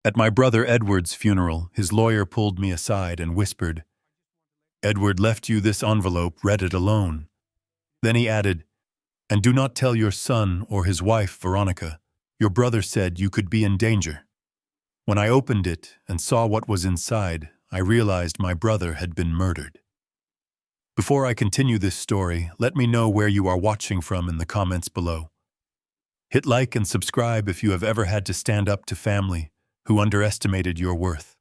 At my brother Edward's funeral, his lawyer pulled me aside and whispered, "Edward left you this envelope, read it alone." Then he added, "And do not tell your son or his wife, Veronica. Your brother said you could be in danger." When I opened it and saw what was inside, I realized my brother had been murdered. Before I continue this story, let me know where you are watching from in the comments below. Hit like and subscribe if you have ever had to stand up to family who underestimated your worth.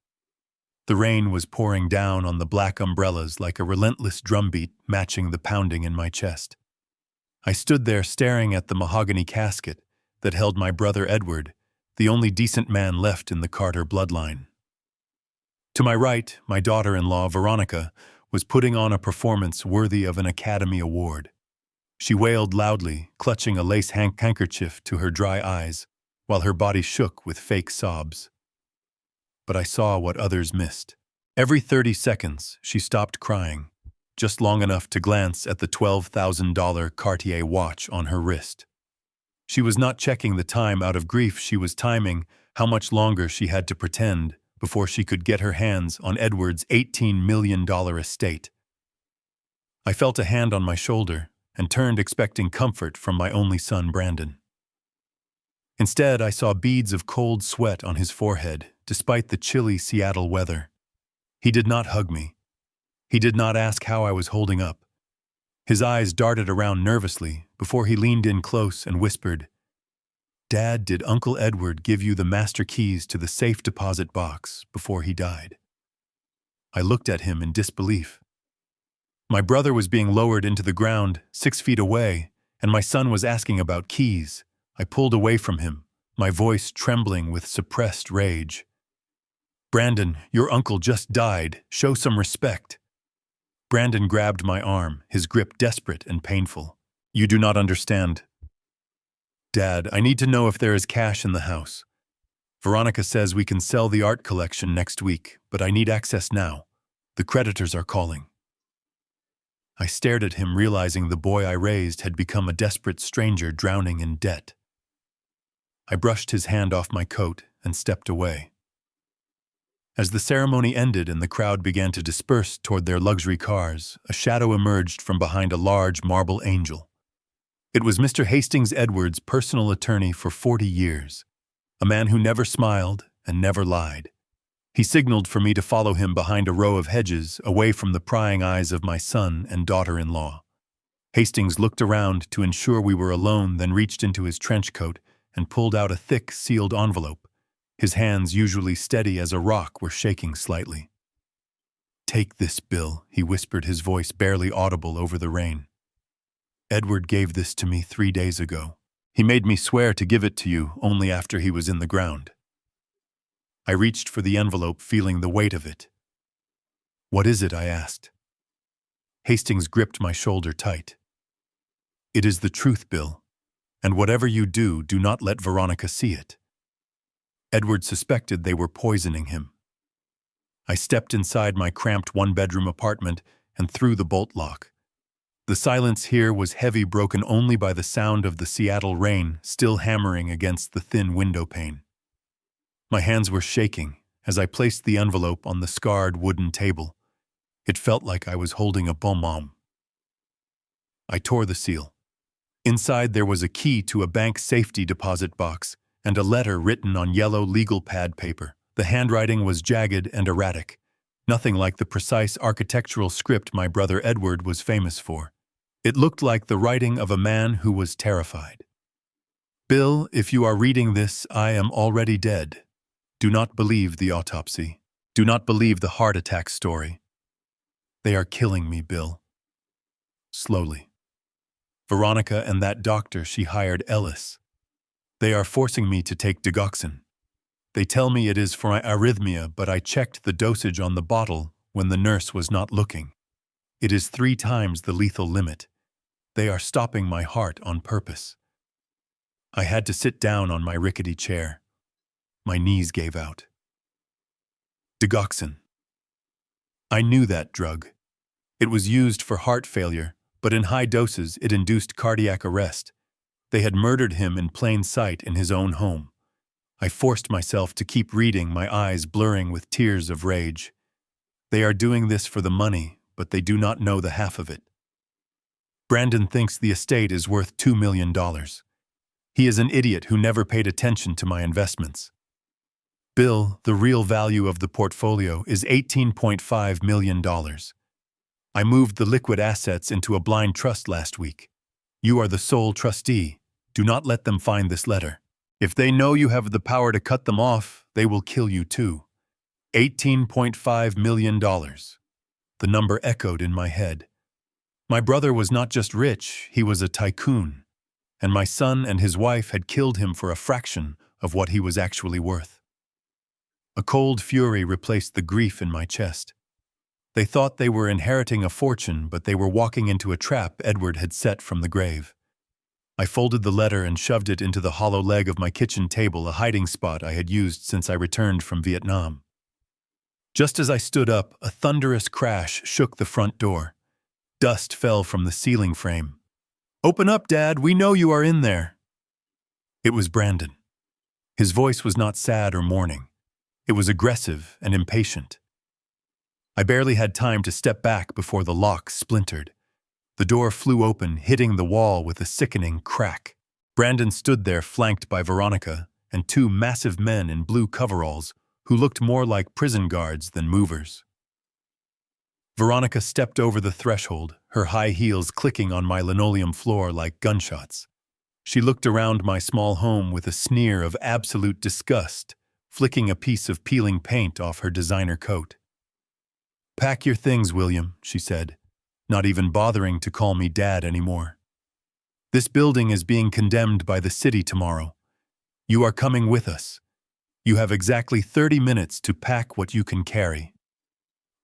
The rain was pouring down on the black umbrellas like a relentless drumbeat matching the pounding in my chest. I stood there staring at the mahogany casket that held my brother Edward, the only decent man left in the Carter bloodline. To my right, my daughter-in-law, Veronica, was putting on a performance worthy of an Academy Award. She wailed loudly, clutching a lace handkerchief to her dry eyes, while her body shook with fake sobs. But I saw what others missed. Every 30 seconds, she stopped crying, just long enough to glance at the $12,000 Cartier watch on her wrist. She was not checking the time out of grief, she was timing how much longer she had to pretend before she could get her hands on Edward's $18 million estate. I felt a hand on my shoulder and turned expecting comfort from my only son, Brandon. Instead, I saw beads of cold sweat on his forehead, despite the chilly Seattle weather. He did not hug me. He did not ask how I was holding up. His eyes darted around nervously before he leaned in close and whispered, "Dad, did Uncle Edward give you the master keys to the safe deposit box before he died?" I looked at him in disbelief. My brother was being lowered into the ground 6 feet away, and my son was asking about keys. I pulled away from him, my voice trembling with suppressed rage. "Brandon, your uncle just died. Show some respect." Brandon grabbed my arm, his grip desperate and painful. "You do not understand. Dad, I need to know if there is cash in the house. Veronica says we can sell the art collection next week, but I need access now. The creditors are calling." I stared at him, realizing the boy I raised had become a desperate stranger drowning in debt. I brushed his hand off my coat and stepped away. As the ceremony ended and the crowd began to disperse toward their luxury cars, a shadow emerged from behind a large marble angel. It was Mr. Hastings Edwards' personal attorney for 40 years, a man who never smiled and never lied. He signaled for me to follow him behind a row of hedges, away from the prying eyes of my son and daughter-in-law. Hastings looked around to ensure we were alone, then reached into his trench coat and pulled out a thick, sealed envelope. His hands, usually steady as a rock, were shaking slightly. "Take this, Bill," he whispered, his voice barely audible over the rain. "Edward gave this to me 3 days ago. He made me swear to give it to you only after he was in the ground." I reached for the envelope, feeling the weight of it. "What is it?" I asked. Hastings gripped my shoulder tight. "It is the truth, Bill. And whatever you do, do not let Veronica see it." Edward suspected they were poisoning him. I stepped inside my cramped one-bedroom apartment and threw the bolt lock. The silence here was heavy, broken only by the sound of the Seattle rain still hammering against the thin window pane. My hands were shaking as I placed the envelope on the scarred wooden table. It felt like I was holding a bomb. I tore the seal. Inside there was a key to a bank safety deposit box and a letter written on yellow legal pad paper. The handwriting was jagged and erratic, nothing like the precise architectural script my brother Edward was famous for. It looked like the writing of a man who was terrified. "Bill, if you are reading this, I am already dead. Do not believe the autopsy. Do not believe the heart attack story. They are killing me, Bill." Slowly. "Veronica and that doctor she hired, Ellis. They are forcing me to take digoxin. They tell me it is for my arrhythmia, but I checked the dosage on the bottle when the nurse was not looking. It is 3 times the lethal limit. They are stopping my heart on purpose." I had to sit down on my rickety chair. My knees gave out. Digoxin. I knew that drug. It was used for heart failure, but in high doses it induced cardiac arrest. They had murdered him in plain sight in his own home. I forced myself to keep reading, my eyes blurring with tears of rage. They are doing this for the money, but they do not know the half of it. Brandon thinks the estate is worth $2 million. He is an idiot who never paid attention to my investments. Bill, the real value of the portfolio is $18.5 million. I moved the liquid assets into a blind trust last week. You are the sole trustee. Do not let them find this letter. If they know you have the power to cut them off, they will kill you too. $18.5 million. The number echoed in my head. My brother was not just rich, he was a tycoon. And my son and his wife had killed him for a fraction of what he was actually worth. A cold fury replaced the grief in my chest. They thought they were inheriting a fortune, but they were walking into a trap Edward had set from the grave. I folded the letter and shoved it into the hollow leg of my kitchen table, a hiding spot I had used since I returned from Vietnam. Just as I stood up, a thunderous crash shook the front door. Dust fell from the ceiling frame. "Open up, Dad, we know you are in there." It was Brandon. His voice was not sad or mourning. It was aggressive and impatient. I barely had time to step back before the lock splintered. The door flew open, hitting the wall with a sickening crack. Brandon stood there flanked by Veronica and two massive men in blue coveralls who looked more like prison guards than movers. Veronica stepped over the threshold, her high heels clicking on my linoleum floor like gunshots. She looked around my small home with a sneer of absolute disgust, flicking a piece of peeling paint off her designer coat. "Pack your things, William," she said, not even bothering to call me Dad anymore. "This building is being condemned by the city tomorrow. You are coming with us. You have exactly 30 minutes to pack what you can carry.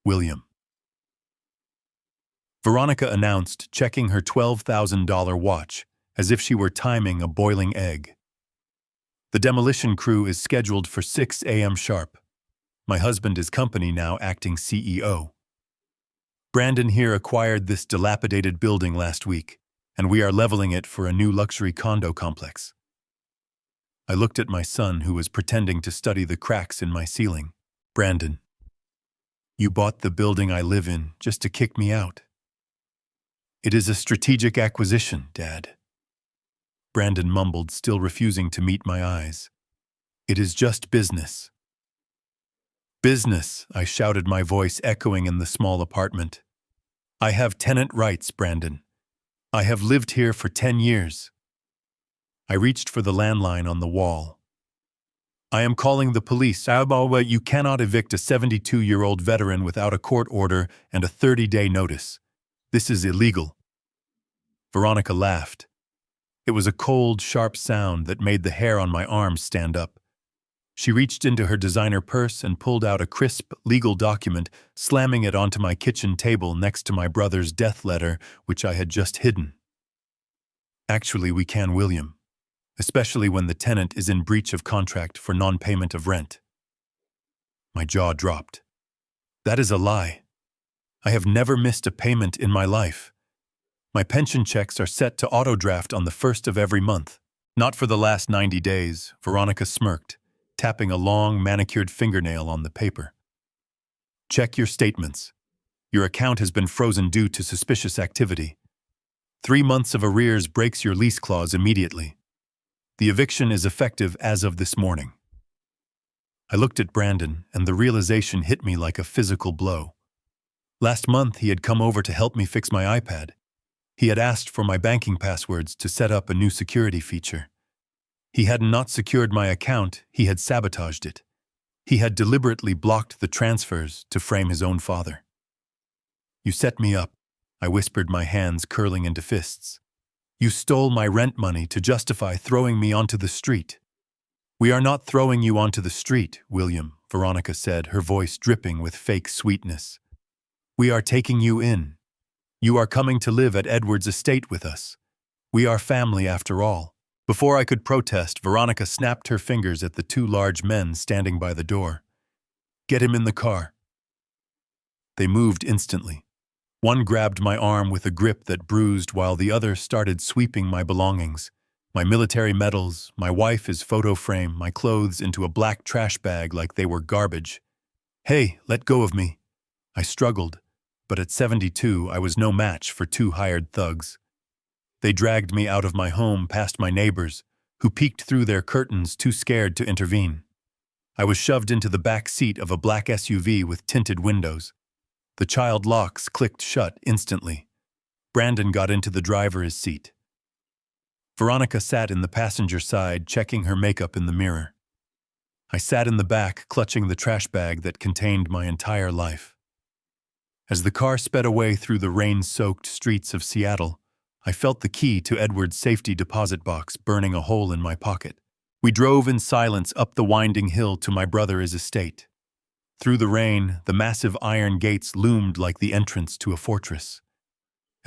William." Veronica announced, checking her $12,000 watch, as if she were timing a boiling egg. "The demolition crew is scheduled for 6 a.m. sharp. My husband is company now acting CEO. Brandon here acquired this dilapidated building last week, and we are leveling it for a new luxury condo complex." I looked at my son, who was pretending to study the cracks in my ceiling. "Brandon, you bought the building I live in just to kick me out." "It is a strategic acquisition, Dad." Brandon mumbled, still refusing to meet my eyes. "It is just business." "Business," I shouted, my voice echoing in the small apartment. "I have tenant rights, Brandon. I have lived here for 10 years. I reached for the landline on the wall. "I am calling the police. You cannot evict a 72-year-old veteran without a court order and a 30-day notice. This is illegal." Veronica laughed. It was a cold, sharp sound that made the hair on my arms stand up. She reached into her designer purse and pulled out a crisp, legal document, slamming it onto my kitchen table next to my brother's death letter, which I had just hidden. "Actually, we can, William, especially when the tenant is in breach of contract for non-payment of rent." My jaw dropped. "That is a lie. I have never missed a payment in my life. My pension checks are set to auto-draft on the 1st of every month." "Not for the last 90 days, Veronica smirked, tapping a long, manicured fingernail on the paper. "Check your statements. Your account has been frozen due to suspicious activity. 3 months of arrears breaks your lease clause immediately. The eviction is effective as of this morning." I looked at Brandon, and the realization hit me like a physical blow. Last month, he had come over to help me fix my iPad. He had asked for my banking passwords to set up a new security feature. He had not secured my account, he had sabotaged it. He had deliberately blocked the transfers to frame his own father. "You set me up," I whispered, my hands curling into fists. "You stole my rent money to justify throwing me onto the street." "We are not throwing you onto the street, William," Veronica said, her voice dripping with fake sweetness. "We are taking you in. You are coming to live at Edward's estate with us. We are family after all." Before I could protest, Veronica snapped her fingers at the 2 large men standing by the door. "Get him in the car." They moved instantly. One grabbed my arm with a grip that bruised while the other started sweeping my belongings, My military medals, my wife his photo frame, my clothes into a black trash bag like they were garbage. Hey, let go of me. I struggled, but at 72 I was no match for two hired thugs. They dragged me out of my home past my neighbors, who peeked through their curtains too scared to intervene. I was shoved into the back seat of a black SUV with tinted windows. The child locks clicked shut instantly. Brandon got into the driver's seat. Veronica sat in the passenger side, checking her makeup in the mirror. I sat in the back, clutching the trash bag that contained my entire life. As the car sped away through the rain-soaked streets of Seattle, I felt the key to Edward's safety deposit box burning a hole in my pocket. We drove in silence up the winding hill to my brother's estate. Through the rain, the massive iron gates loomed like the entrance to a fortress.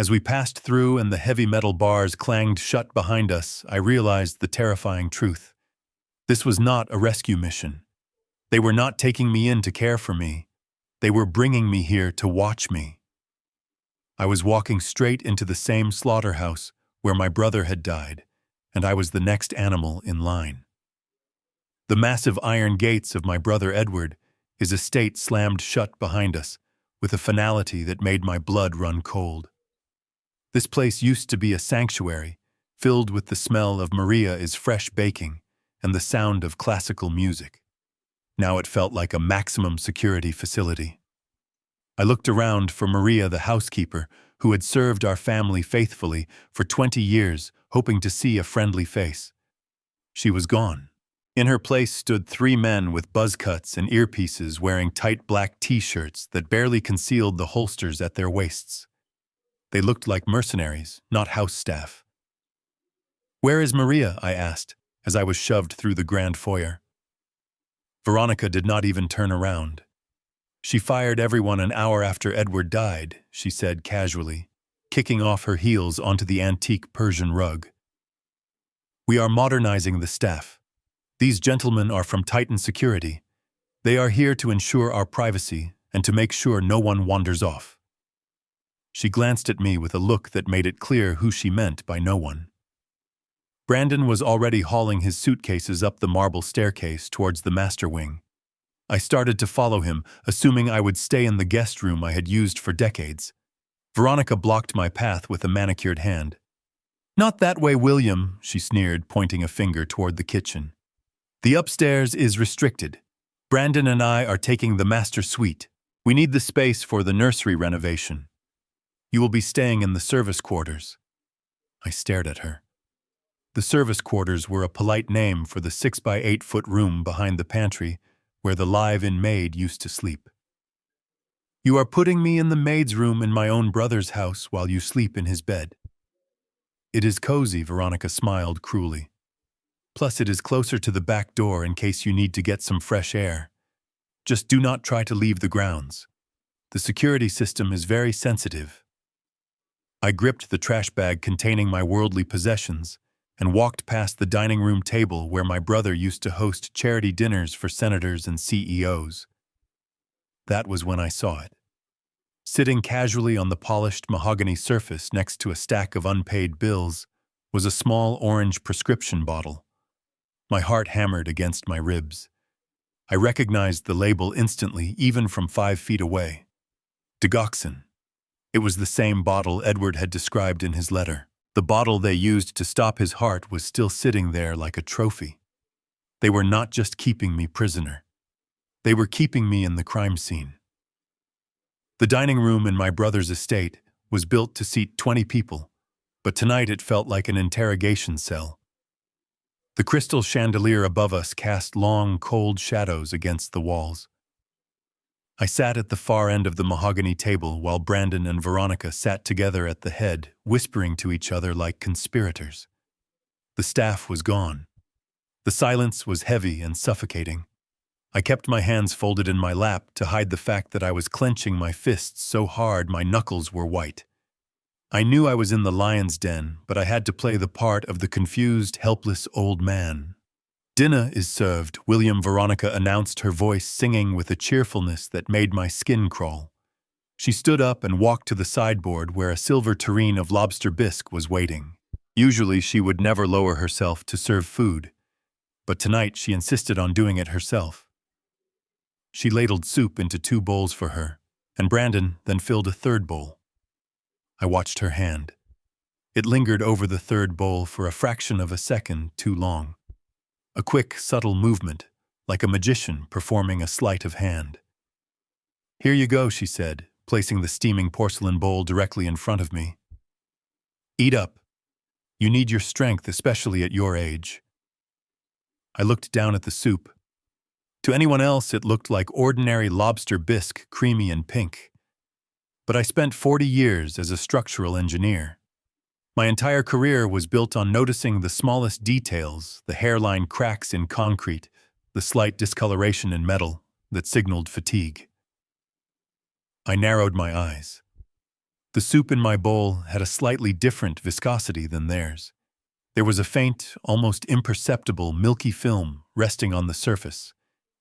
As we passed through and the heavy metal bars clanged shut behind us, I realized the terrifying truth. This was not a rescue mission. They were not taking me in to care for me. They were bringing me here to watch me. I was walking straight into the same slaughterhouse where my brother had died, and I was the next animal in line. The massive iron gates of my brother Edward, his estate slammed shut behind us, with a finality that made my blood run cold. This place used to be a sanctuary, filled with the smell of Maria's fresh baking and the sound of classical music. Now it felt like a maximum security facility. I looked around for Maria, the housekeeper, who had served our family faithfully for 20 years, hoping to see a friendly face. She was gone. In her place stood three men with buzz cuts and earpieces wearing tight black t-shirts that barely concealed the holsters at their waists. They looked like mercenaries, not house staff. "Where is Maria?" I asked, as I was shoved through the grand foyer. Veronica did not even turn around. "She fired everyone an hour after Edward died," she said casually, kicking off her heels onto the antique Persian rug. "We are modernizing the staff. These gentlemen are from Titan Security. They are here to ensure our privacy and to make sure no one wanders off." She glanced at me with a look that made it clear who she meant by no one. Brandon was already hauling his suitcases up the marble staircase towards the master wing. I started to follow him, assuming I would stay in the guest room I had used for decades. Veronica blocked my path with a manicured hand. "Not that way, William," she sneered, pointing a finger toward the kitchen. "The upstairs is restricted. Brandon and I are taking the master suite. We need the space for the nursery renovation. You will be staying in the service quarters." I stared at her. The service quarters were a polite name for the 6-by-8-foot room behind the pantry where the live-in maid used to sleep. "You are putting me in the maid's room in my own brother's house while you sleep in his bed." "It is cozy," Veronica smiled cruelly. "Plus it is closer to the back door in case you need to get some fresh air. Just do not try to leave the grounds. The security system is very sensitive." I gripped the trash bag containing my worldly possessions and walked past the dining room table where my brother used to host charity dinners for senators and CEOs. That was when I saw it. Sitting casually on the polished mahogany surface next to a stack of unpaid bills was a small orange prescription bottle. My heart hammered against my ribs. I recognized the label instantly, even from 5 feet away. Digoxin. It was the same bottle Edward had described in his letter. The bottle they used to stop his heart was still sitting there like a trophy. They were not just keeping me prisoner. They were keeping me in the crime scene. The dining room in my brother's estate was built to seat 20 people, but tonight it felt like an interrogation cell. The crystal chandelier above us cast long, cold shadows against the walls. I sat at the far end of the mahogany table while Brandon and Veronica sat together at the head, whispering to each other like conspirators. The staff was gone. The silence was heavy and suffocating. I kept my hands folded in my lap to hide the fact that I was clenching my fists so hard my knuckles were white. I knew I was in the lion's den, but I had to play the part of the confused, helpless old man. "Dinner is served," William, Veronica announced, her voice singing with a cheerfulness that made my skin crawl. She stood up and walked to the sideboard where a silver tureen of lobster bisque was waiting. Usually she would never lower herself to serve food, but tonight she insisted on doing it herself. She ladled soup into 2 bowls for her, and Brandon then filled a 3rd bowl. I watched her hand. It lingered over the 3rd bowl for a fraction of a second too long. A quick, subtle movement, like a magician performing a sleight of hand. "Here you go," she said, placing the steaming porcelain bowl directly in front of me. "Eat up. You need your strength, especially at your age." I looked down at the soup. To anyone else, it looked like ordinary lobster bisque, creamy and pink. But I spent 40 years as a structural engineer. My entire career was built on noticing the smallest details, the hairline cracks in concrete, the slight discoloration in metal that signaled fatigue. I narrowed my eyes. The soup in my bowl had a slightly different viscosity than theirs. There was a faint, almost imperceptible milky film resting on the surface,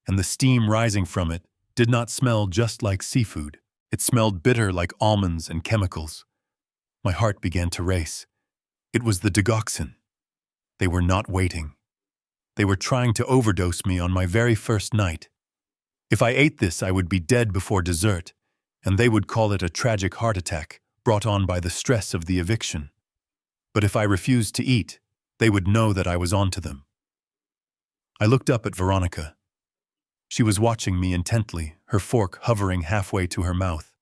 and the steam rising from it did not smell just like seafood. It smelled bitter like almonds and chemicals. My heart began to race. It was the digoxin. They were not waiting. They were trying to overdose me on my very first night. If I ate this, I would be dead before dessert, and they would call it a tragic heart attack brought on by the stress of the eviction. But if I refused to eat, they would know that I was onto them. I looked up at Veronica. She was watching me intently, her fork hovering halfway to her mouth.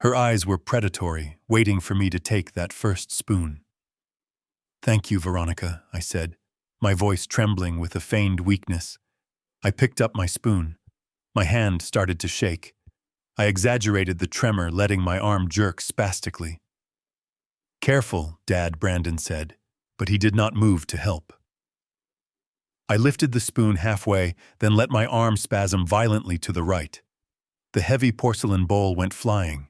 Her eyes were predatory, waiting for me to take that first spoon. "Thank you, Veronica," I said, my voice trembling with a feigned weakness. I picked up my spoon. My hand started to shake. I exaggerated the tremor, letting my arm jerk spastically. "Careful, Dad," Brandon said, but he did not move to help. I lifted the spoon halfway, then let my arm spasm violently to the right. The heavy porcelain bowl went flying.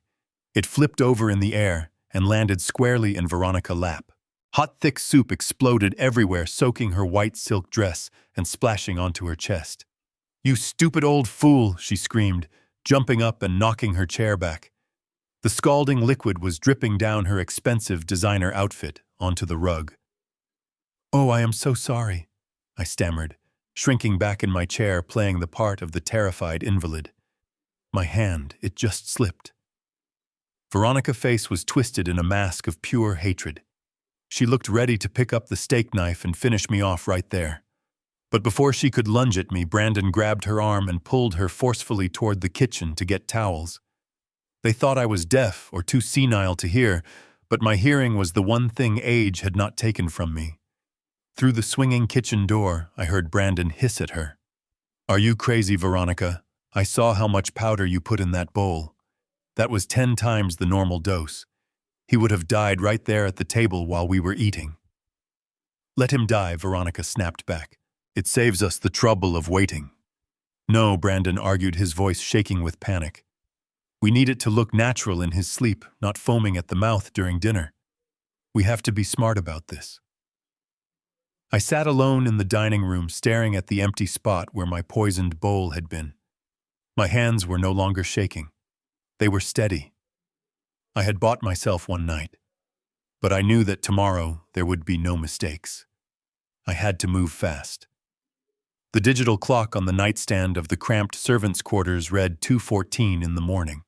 It flipped over in the air and landed squarely in Veronica's lap. Hot, thick soup exploded everywhere, soaking her white silk dress and splashing onto her chest. "You stupid old fool," she screamed, jumping up and knocking her chair back. The scalding liquid was dripping down her expensive designer outfit onto the rug. "Oh, I am so sorry," I stammered, shrinking back in my chair, playing the part of the terrified invalid. My hand, it just slipped. Veronica's face was twisted in a mask of pure hatred. She looked ready to pick up the steak knife and finish me off right there. But before she could lunge at me, Brandon grabbed her arm and pulled her forcefully toward the kitchen to get towels. They thought I was deaf or too senile to hear, but my hearing was the one thing age had not taken from me. Through the swinging kitchen door, I heard Brandon hiss at her. "Are you crazy, Veronica? I saw how much powder you put in that bowl. That was 10 times the normal dose. He would have died right there at the table while we were eating." "Let him die," Veronica snapped back. "It saves us the trouble of waiting." "No," Brandon argued, his voice shaking with panic. "We need it to look natural in his sleep, not foaming at the mouth during dinner. We have to be smart about this." I sat alone in the dining room, staring at the empty spot where my poisoned bowl had been. My hands were no longer shaking. They were steady. I had bought myself one night, but I knew that tomorrow there would be no mistakes. I had to move fast. The digital clock on the nightstand of the cramped servants' quarters read 2:14 in the morning.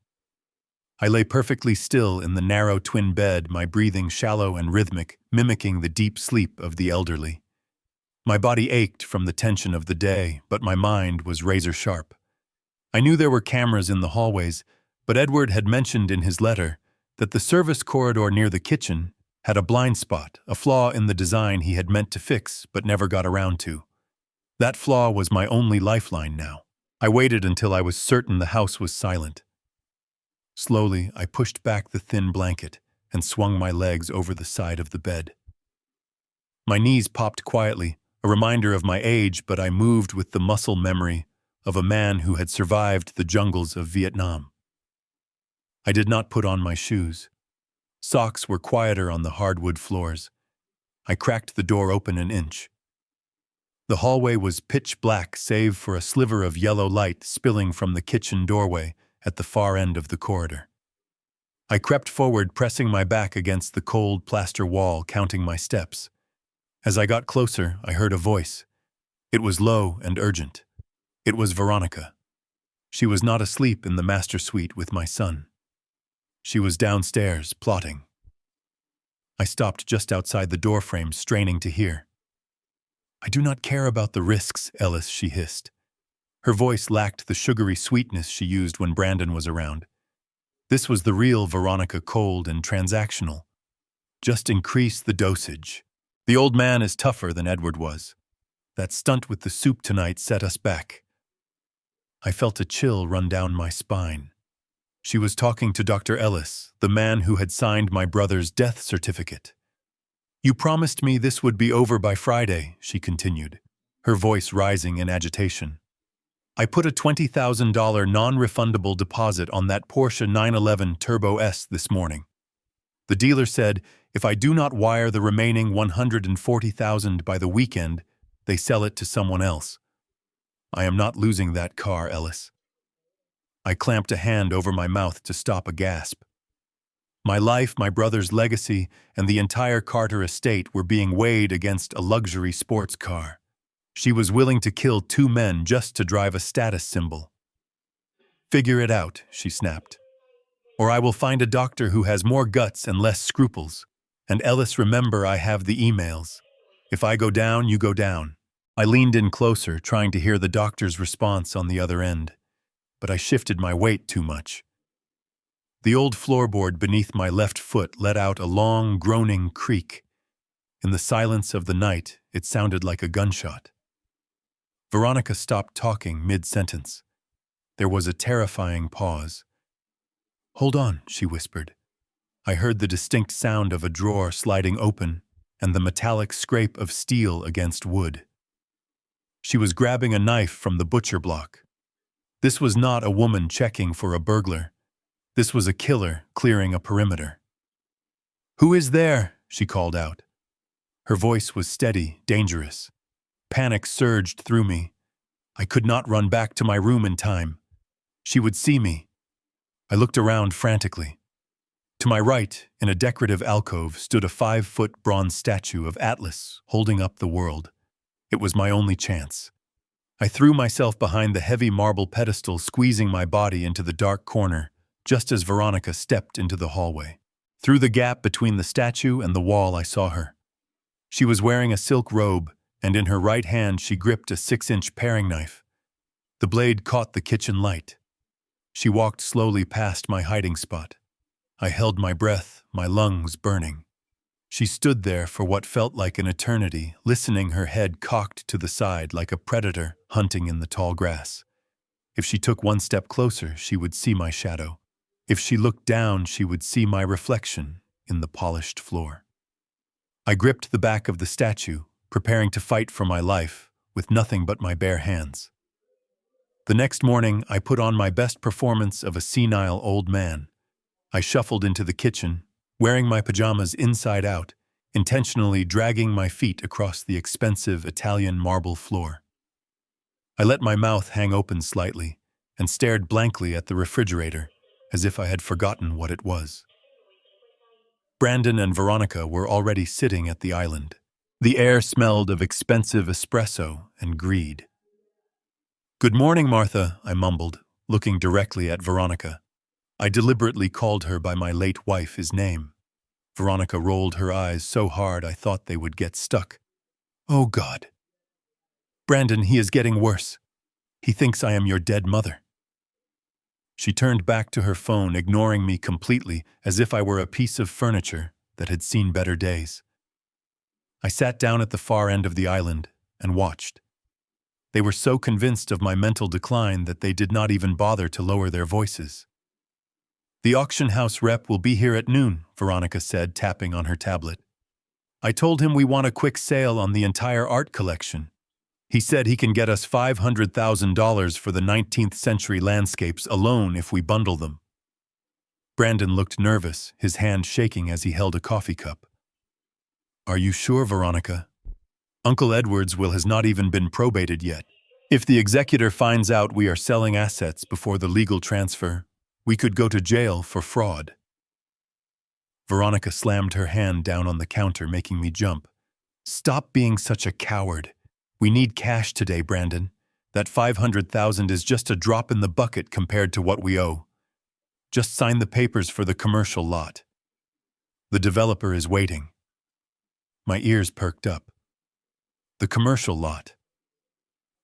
I lay perfectly still in the narrow twin bed, my breathing shallow and rhythmic, mimicking the deep sleep of the elderly. My body ached from the tension of the day, but my mind was razor sharp. I knew there were cameras in the hallways, but Edward had mentioned in his letter that the service corridor near the kitchen had a blind spot, a flaw in the design he had meant to fix but never got around to. That flaw was my only lifeline now. I waited until I was certain the house was silent. Slowly, I pushed back the thin blanket and swung my legs over the side of the bed. My knees popped quietly, a reminder of my age, but I moved with the muscle memory of a man who had survived the jungles of Vietnam. I did not put on my shoes. Socks were quieter on the hardwood floors. I cracked the door open an inch. The hallway was pitch black save for a sliver of yellow light spilling from the kitchen doorway at the far end of the corridor. I crept forward, pressing my back against the cold plaster wall, counting my steps. As I got closer, I heard a voice. It was low and urgent. It was Veronica. She was not asleep in the master suite with my son. She was downstairs, plotting. I stopped just outside the doorframe, straining to hear. "I do not care about the risks, Ellis," she hissed. Her voice lacked the sugary sweetness she used when Brandon was around. This was the real Veronica, cold and transactional. Just increase the dosage. The old man is tougher than Edward was. That stunt with the soup tonight set us back. I felt a chill run down my spine. She was talking to Dr. Ellis, the man who had signed my brother's death certificate. "You promised me this would be over by Friday," she continued, her voice rising in agitation. "I put a $20,000 non-refundable deposit on that Porsche 911 Turbo S this morning. The dealer said if I do not wire the remaining $140,000 by the weekend, they sell it to someone else. I am not losing that car, Ellis." I clamped a hand over my mouth to stop a gasp. My life, my brother's legacy, and the entire Carter estate were being weighed against a luxury sports car. She was willing to kill two men just to drive a status symbol. "Figure it out," she snapped. "Or I will find a doctor who has more guts and less scruples. And Ellis, remember, I have the emails. If I go down, you go down." I leaned in closer, trying to hear the doctor's response on the other end. But I shifted my weight too much. The old floorboard beneath my left foot let out a long, groaning creak. In the silence of the night, it sounded like a gunshot. Veronica stopped talking mid-sentence. There was a terrifying pause. "Hold on," she whispered. I heard the distinct sound of a drawer sliding open and the metallic scrape of steel against wood. She was grabbing a knife from the butcher block. This was not a woman checking for a burglar. This was a killer clearing a perimeter. "Who is there?" she called out. Her voice was steady, dangerous. Panic surged through me. I could not run back to my room in time. She would see me. I looked around frantically. To my right, in a decorative alcove, stood a 5-foot bronze statue of Atlas holding up the world. It was my only chance. I threw myself behind the heavy marble pedestal, squeezing my body into the dark corner, just as Veronica stepped into the hallway. Through the gap between the statue and the wall, I saw her. She was wearing a silk robe, and in her right hand she gripped a 6-inch paring knife. The blade caught the kitchen light. She walked slowly past my hiding spot. I held my breath, my lungs burning. She stood there for what felt like an eternity, listening, her head cocked to the side like a predator hunting in the tall grass. If she took one step closer, she would see my shadow. If she looked down, she would see my reflection in the polished floor. I gripped the back of the statue, preparing to fight for my life, with nothing but my bare hands. The next morning, I put on my best performance of a senile old man. I shuffled into the kitchen, wearing my pajamas inside out, intentionally dragging my feet across the expensive Italian marble floor. I let my mouth hang open slightly and stared blankly at the refrigerator, as if I had forgotten what it was. Brandon and Veronica were already sitting at the island. The air smelled of expensive espresso and greed. "Good morning, Martha," I mumbled, looking directly at Veronica. I deliberately called her by my late wife's name. Veronica rolled her eyes so hard I thought they would get stuck. "Oh, God. Brandon, he is getting worse. He thinks I am your dead mother." She turned back to her phone, ignoring me completely, as if I were a piece of furniture that had seen better days. I sat down at the far end of the island and watched. They were so convinced of my mental decline that they did not even bother to lower their voices. "The auction house rep will be here at noon," Veronica said, tapping on her tablet. "I told him we want a quick sale on the entire art collection. He said he can get us $500,000 for the 19th century landscapes alone if we bundle them." Brandon looked nervous, his hand shaking as he held a coffee cup. "Are you sure, Veronica? Uncle Edward's will has not even been probated yet. If the executor finds out we are selling assets before the legal transfer, we could go to jail for fraud." Veronica slammed her hand down on the counter, making me jump. Stop being such a coward. We need cash today, Brandon. That 500,000 is just a drop in the bucket compared to what we owe. Just sign the papers for the commercial lot. The developer is waiting. My ears perked up. The commercial lot.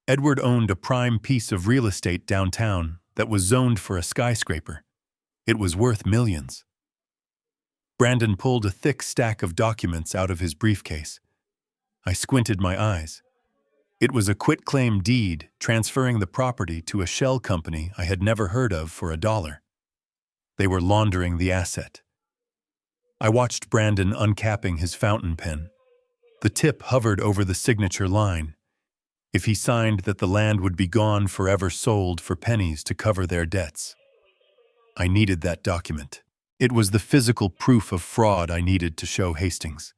Edward owned a prime piece of real estate downtown that was zoned for a skyscraper. It was worth millions. Brandon pulled a thick stack of documents out of his briefcase. I squinted my eyes. It was a quitclaim deed transferring the property to a shell company I had never heard of for $1. They were laundering the asset. I watched Brandon uncapping his fountain pen. The tip hovered over the signature line. If he signed that the land would be gone forever, sold for pennies to cover their debts. I needed that document. It was the physical proof of fraud I needed to show Hastings.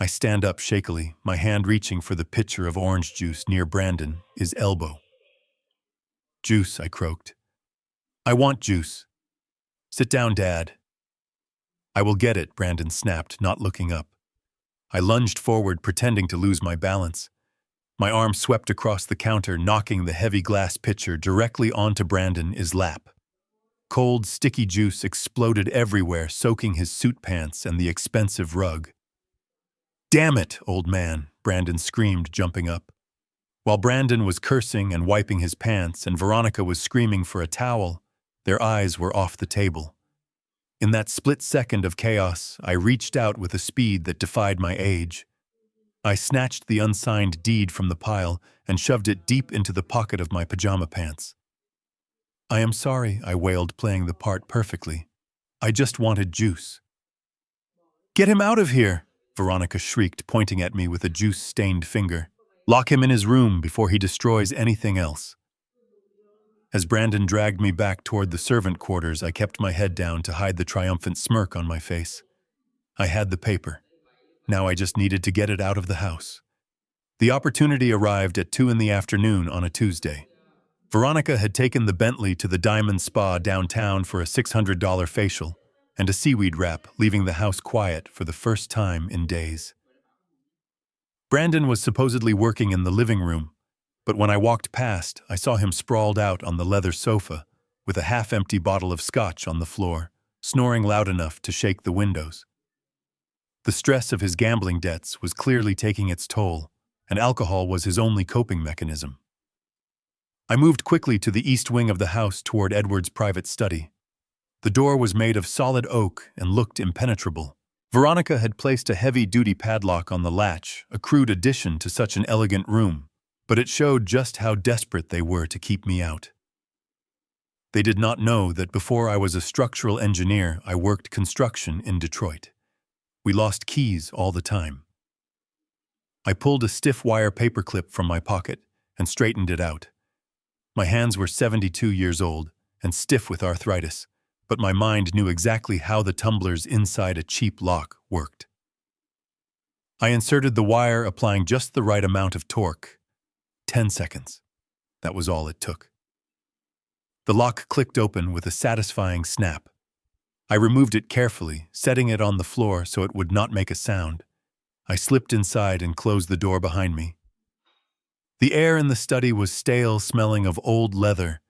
I stand up shakily, my hand reaching for the pitcher of orange juice near Brandon, his elbow. Juice, I croaked. I want juice. Sit down, Dad. I will get it, Brandon snapped, not looking up. I lunged forward, pretending to lose my balance. My arm swept across the counter, knocking the heavy glass pitcher directly onto Brandon's lap. Cold, sticky juice exploded everywhere, soaking his suit pants and the expensive rug. Damn it, old man, Brandon screamed, jumping up. While Brandon was cursing and wiping his pants and Veronica was screaming for a towel, their eyes were off the table. In that split second of chaos, I reached out with a speed that defied my age. I snatched the unsigned deed from the pile and shoved it deep into the pocket of my pajama pants. I am sorry, I wailed, playing the part perfectly. I just wanted juice. Get him out of here, Veronica shrieked, pointing at me with a juice-stained finger. Lock him in his room before he destroys anything else. As Brandon dragged me back toward the servant quarters, I kept my head down to hide the triumphant smirk on my face. I had the paper. Now I just needed to get it out of the house. The opportunity arrived at 2 p.m. on a Tuesday. Veronica had taken the Bentley to the Diamond Spa downtown for a $600 facial and a seaweed wrap, leaving the house quiet for the first time in days. Brandon was supposedly working in the living room, but when I walked past, I saw him sprawled out on the leather sofa with a half-empty bottle of scotch on the floor, snoring loud enough to shake the windows. The stress of his gambling debts was clearly taking its toll, and alcohol was his only coping mechanism. I moved quickly to the east wing of the house toward Edward's private study. The door was made of solid oak and looked impenetrable. Veronica had placed a heavy-duty padlock on the latch, a crude addition to such an elegant room, but it showed just how desperate they were to keep me out. They did not know that before I was a structural engineer, I worked construction in Detroit. We lost keys all the time. I pulled a stiff wire paperclip from my pocket and straightened it out. My hands were 72 years old and stiff with arthritis, but my mind knew exactly how the tumblers inside a cheap lock worked. I inserted the wire, applying just the right amount of torque. 10 seconds. That was all it took. The lock clicked open with a satisfying snap. I removed it carefully, setting it on the floor so it would not make a sound. I slipped inside and closed the door behind me. The air in the study was stale, smelling of old leather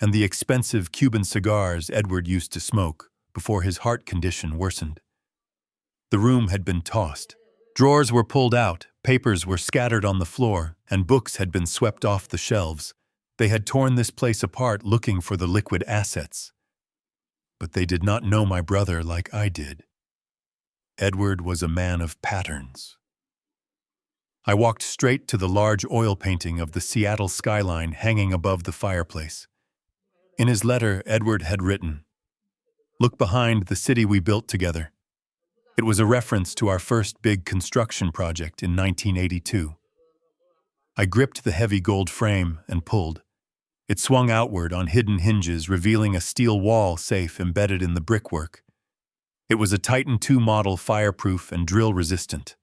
and the expensive Cuban cigars Edward used to smoke before his heart condition worsened. The room had been tossed. Drawers were pulled out, papers were scattered on the floor, and books had been swept off the shelves. They had torn this place apart looking for the liquid assets. But they did not know my brother like I did. Edward was a man of patterns. I walked straight to the large oil painting of the Seattle skyline hanging above the fireplace. In his letter, Edward had written, "Look behind the city we built together." It was a reference to our first big construction project in 1982. I gripped the heavy gold frame and pulled. It swung outward on hidden hinges, revealing a steel wall safe embedded in the brickwork. It was a Titan II model, fireproof and drill-resistant.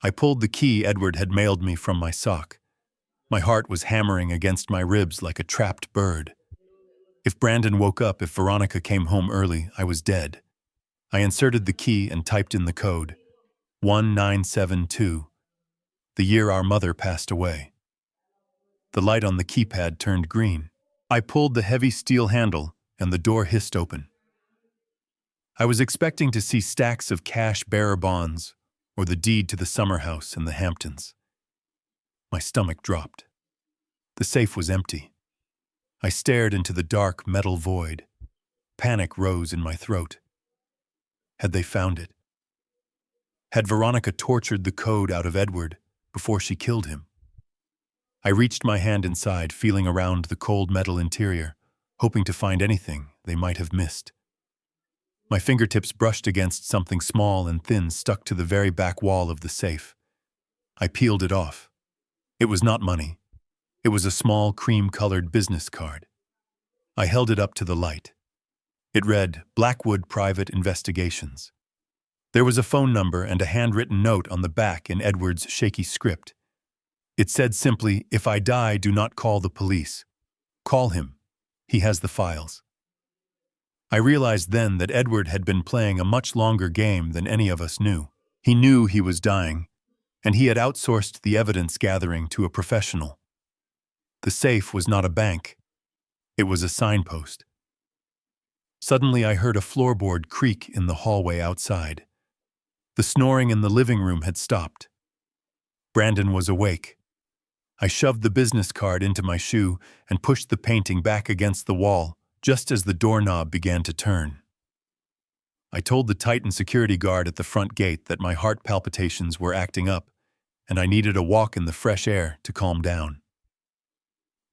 I pulled the key Edward had mailed me from my sock. My heart was hammering against my ribs like a trapped bird. If Brandon woke up, if Veronica came home early, I was dead. I inserted the key and typed in the code. 1972, the year our mother passed away. The light on the keypad turned green. I pulled the heavy steel handle, and the door hissed open. I was expecting to see stacks of cash-bearer bonds or the deed to the summer house in the Hamptons. My stomach dropped. The safe was empty. I stared into the dark metal void. Panic rose in my throat. Had they found it? Had Veronica tortured the code out of Edward before she killed him? I reached my hand inside, feeling around the cold metal interior, hoping to find anything they might have missed. My fingertips brushed against something small and thin stuck to the very back wall of the safe. I peeled it off. It was not money. It was a small cream-colored business card. I held it up to the light. It read, Blackwood Private Investigations. There was a phone number and a handwritten note on the back in Edward's shaky script. It said simply, if I die, do not call the police. Call him. He has the files. I realized then that Edward had been playing a much longer game than any of us knew. He knew he was dying, and he had outsourced the evidence gathering to a professional. The safe was not a bank. It was a signpost. Suddenly I heard a floorboard creak in the hallway outside. The snoring in the living room had stopped. Brandon was awake. I shoved the business card into my shoe and pushed the painting back against the wall, just as the doorknob began to turn. I told the Titan security guard at the front gate that my heart palpitations were acting up, and I needed a walk in the fresh air to calm down.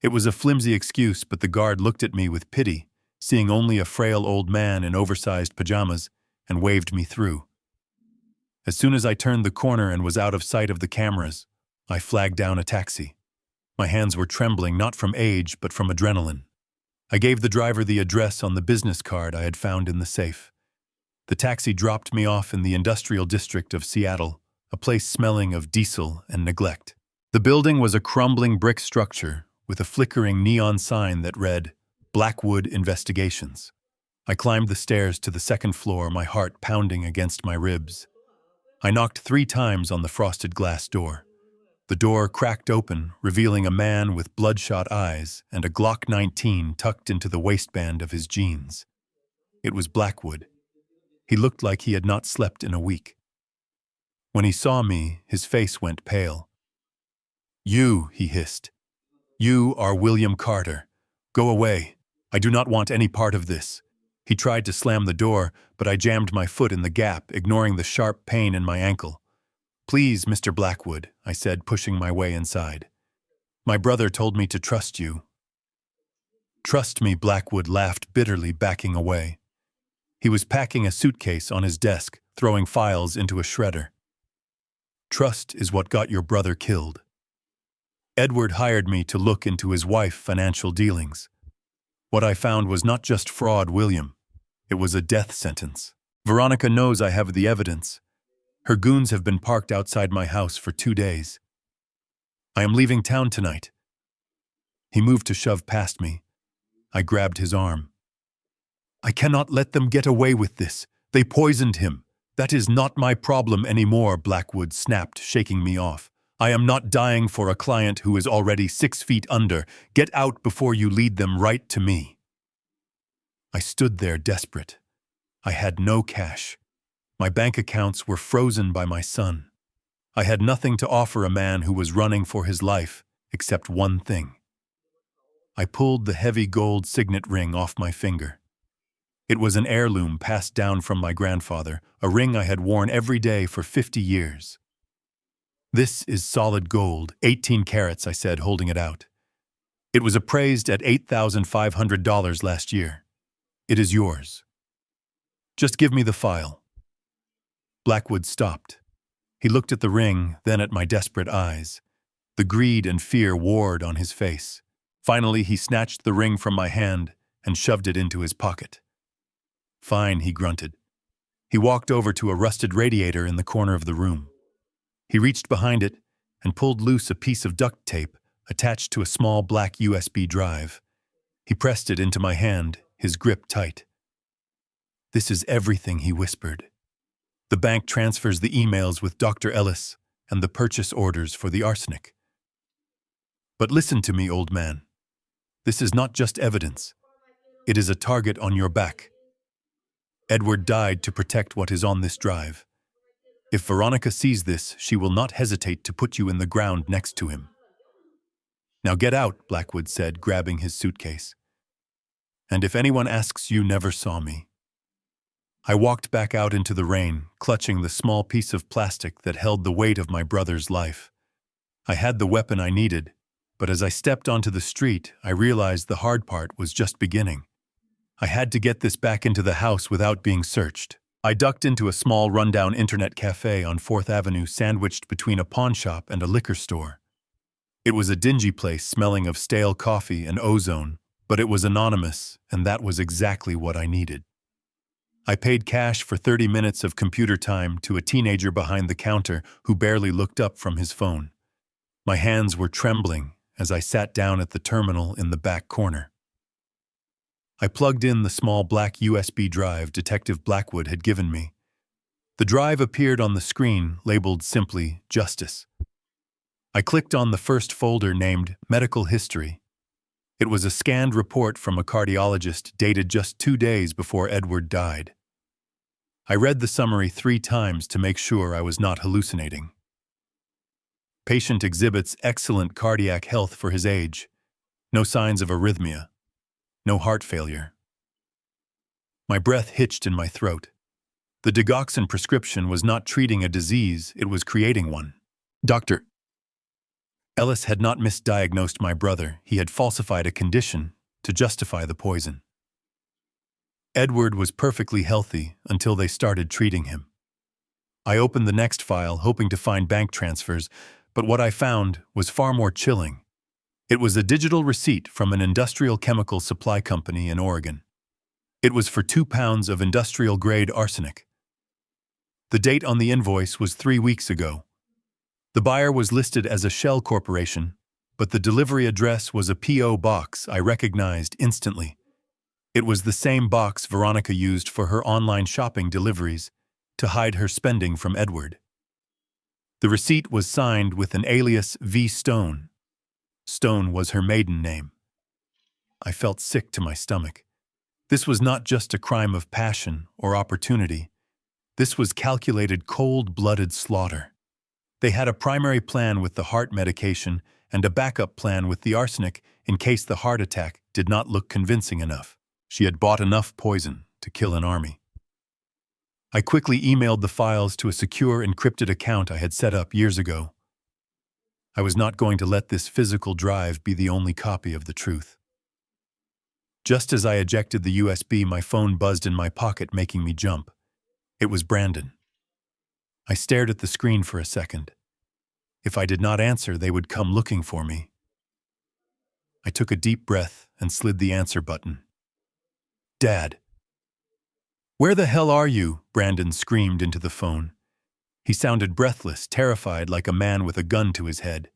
It was a flimsy excuse, but the guard looked at me with pity, seeing only a frail old man in oversized pajamas, and waved me through. As soon as I turned the corner and was out of sight of the cameras, I flagged down a taxi. My hands were trembling, not from age, but from adrenaline. I gave the driver the address on the business card I had found in the safe. The taxi dropped me off in the industrial district of Seattle, a place smelling of diesel and neglect. The building was a crumbling brick structure with a flickering neon sign that read, Blackwood Investigations. I climbed the stairs to the second floor, my heart pounding against my ribs. I knocked 3 times on the frosted glass door. The door cracked open, revealing a man with bloodshot eyes and a Glock 19 tucked into the waistband of his jeans. It was Blackwood. He looked like he had not slept in a week. When he saw me, his face went pale. You, he hissed. You are William Carter. Go away. I do not want any part of this. He tried to slam the door, but I jammed my foot in the gap, ignoring the sharp pain in my ankle. Please, Mr. Blackwood, I said, pushing my way inside. My brother told me to trust you. Trust me, Blackwood laughed bitterly, backing away. He was packing a suitcase on his desk, throwing files into a shredder. Trust is what got your brother killed. Edward hired me to look into his wife's financial dealings. What I found was not just fraud, William. It was a death sentence. Veronica knows I have the evidence. Her goons have been parked outside my house for 2 days. I am leaving town tonight. He moved to shove past me. I grabbed his arm. I cannot let them get away with this. They poisoned him. That is not my problem anymore, Blackwood snapped, shaking me off. I am not dying for a client who is already 6 feet under. Get out before you lead them right to me. I stood there desperate. I had no cash. My bank accounts were frozen by my son. I had nothing to offer a man who was running for his life except one thing. I pulled the heavy gold signet ring off my finger. It was an heirloom passed down from my grandfather, a ring I had worn every day for 50 years. This is solid gold, 18 carats, I said, holding it out. It was appraised at $8,500 last year. It is yours. Just give me the file. Blackwood stopped. He looked at the ring, then at my desperate eyes. The greed and fear warred on his face. Finally, he snatched the ring from my hand and shoved it into his pocket. Fine, he grunted. He walked over to a rusted radiator in the corner of the room. He reached behind it and pulled loose a piece of duct tape attached to a small black USB drive. He pressed it into my hand, his grip tight. This is everything, he whispered. The bank transfers the emails with Dr. Ellis and the purchase orders for the arsenic. But listen to me, old man. This is not just evidence. It is a target on your back. Edward died to protect what is on this drive. If Veronica sees this, she will not hesitate to put you in the ground next to him. Now get out, Blackwood said, grabbing his suitcase. And if anyone asks, you never saw me. I walked back out into the rain, clutching the small piece of plastic that held the weight of my brother's life. I had the weapon I needed, but as I stepped onto the street, I realized the hard part was just beginning. I had to get this back into the house without being searched. I ducked into a small rundown internet cafe on 4th Avenue sandwiched between a pawn shop and a liquor store. It was a dingy place smelling of stale coffee and ozone, but it was anonymous, and that was exactly what I needed. I paid cash for 30 minutes of computer time to a teenager behind the counter who barely looked up from his phone. My hands were trembling as I sat down at the terminal in the back corner. I plugged in the small black USB drive Detective Blackwood had given me. The drive appeared on the screen, labeled simply Justice. I clicked on the first folder named Medical History. It was a scanned report from a cardiologist dated just 2 days before Edward died. I read the summary 3 times to make sure I was not hallucinating. Patient exhibits excellent cardiac health for his age. No signs of arrhythmia. No heart failure. My breath hitched in my throat. The digoxin prescription was not treating a disease, it was creating one. Dr. Ellis had not misdiagnosed my brother, he had falsified a condition to justify the poison. Edward was perfectly healthy until they started treating him. I opened the next file, hoping to find bank transfers, but what I found was far more chilling. It was a digital receipt from an industrial chemical supply company in Oregon. It was for 2 pounds of industrial-grade arsenic. The date on the invoice was 3 weeks ago. The buyer was listed as a shell corporation, but the delivery address was a P.O. box I recognized instantly. It was the same box Veronica used for her online shopping deliveries to hide her spending from Edward. The receipt was signed with an alias V. Stone. Stone was her maiden name. I felt sick to my stomach. This was not just a crime of passion or opportunity. This was calculated, cold-blooded slaughter. They had a primary plan with the heart medication and a backup plan with the arsenic in case the heart attack did not look convincing enough. She had bought enough poison to kill an army. I quickly emailed the files to a secure encrypted account I had set up years ago. I was not going to let this physical drive be the only copy of the truth. Just as I ejected the USB, my phone buzzed in my pocket, making me jump. It was Brandon. I stared at the screen for a second. If I did not answer, they would come looking for me. I took a deep breath and slid the answer button. Dad. Where the hell are you? Brandon screamed into the phone. He sounded breathless, terrified, like a man with a gun to his head.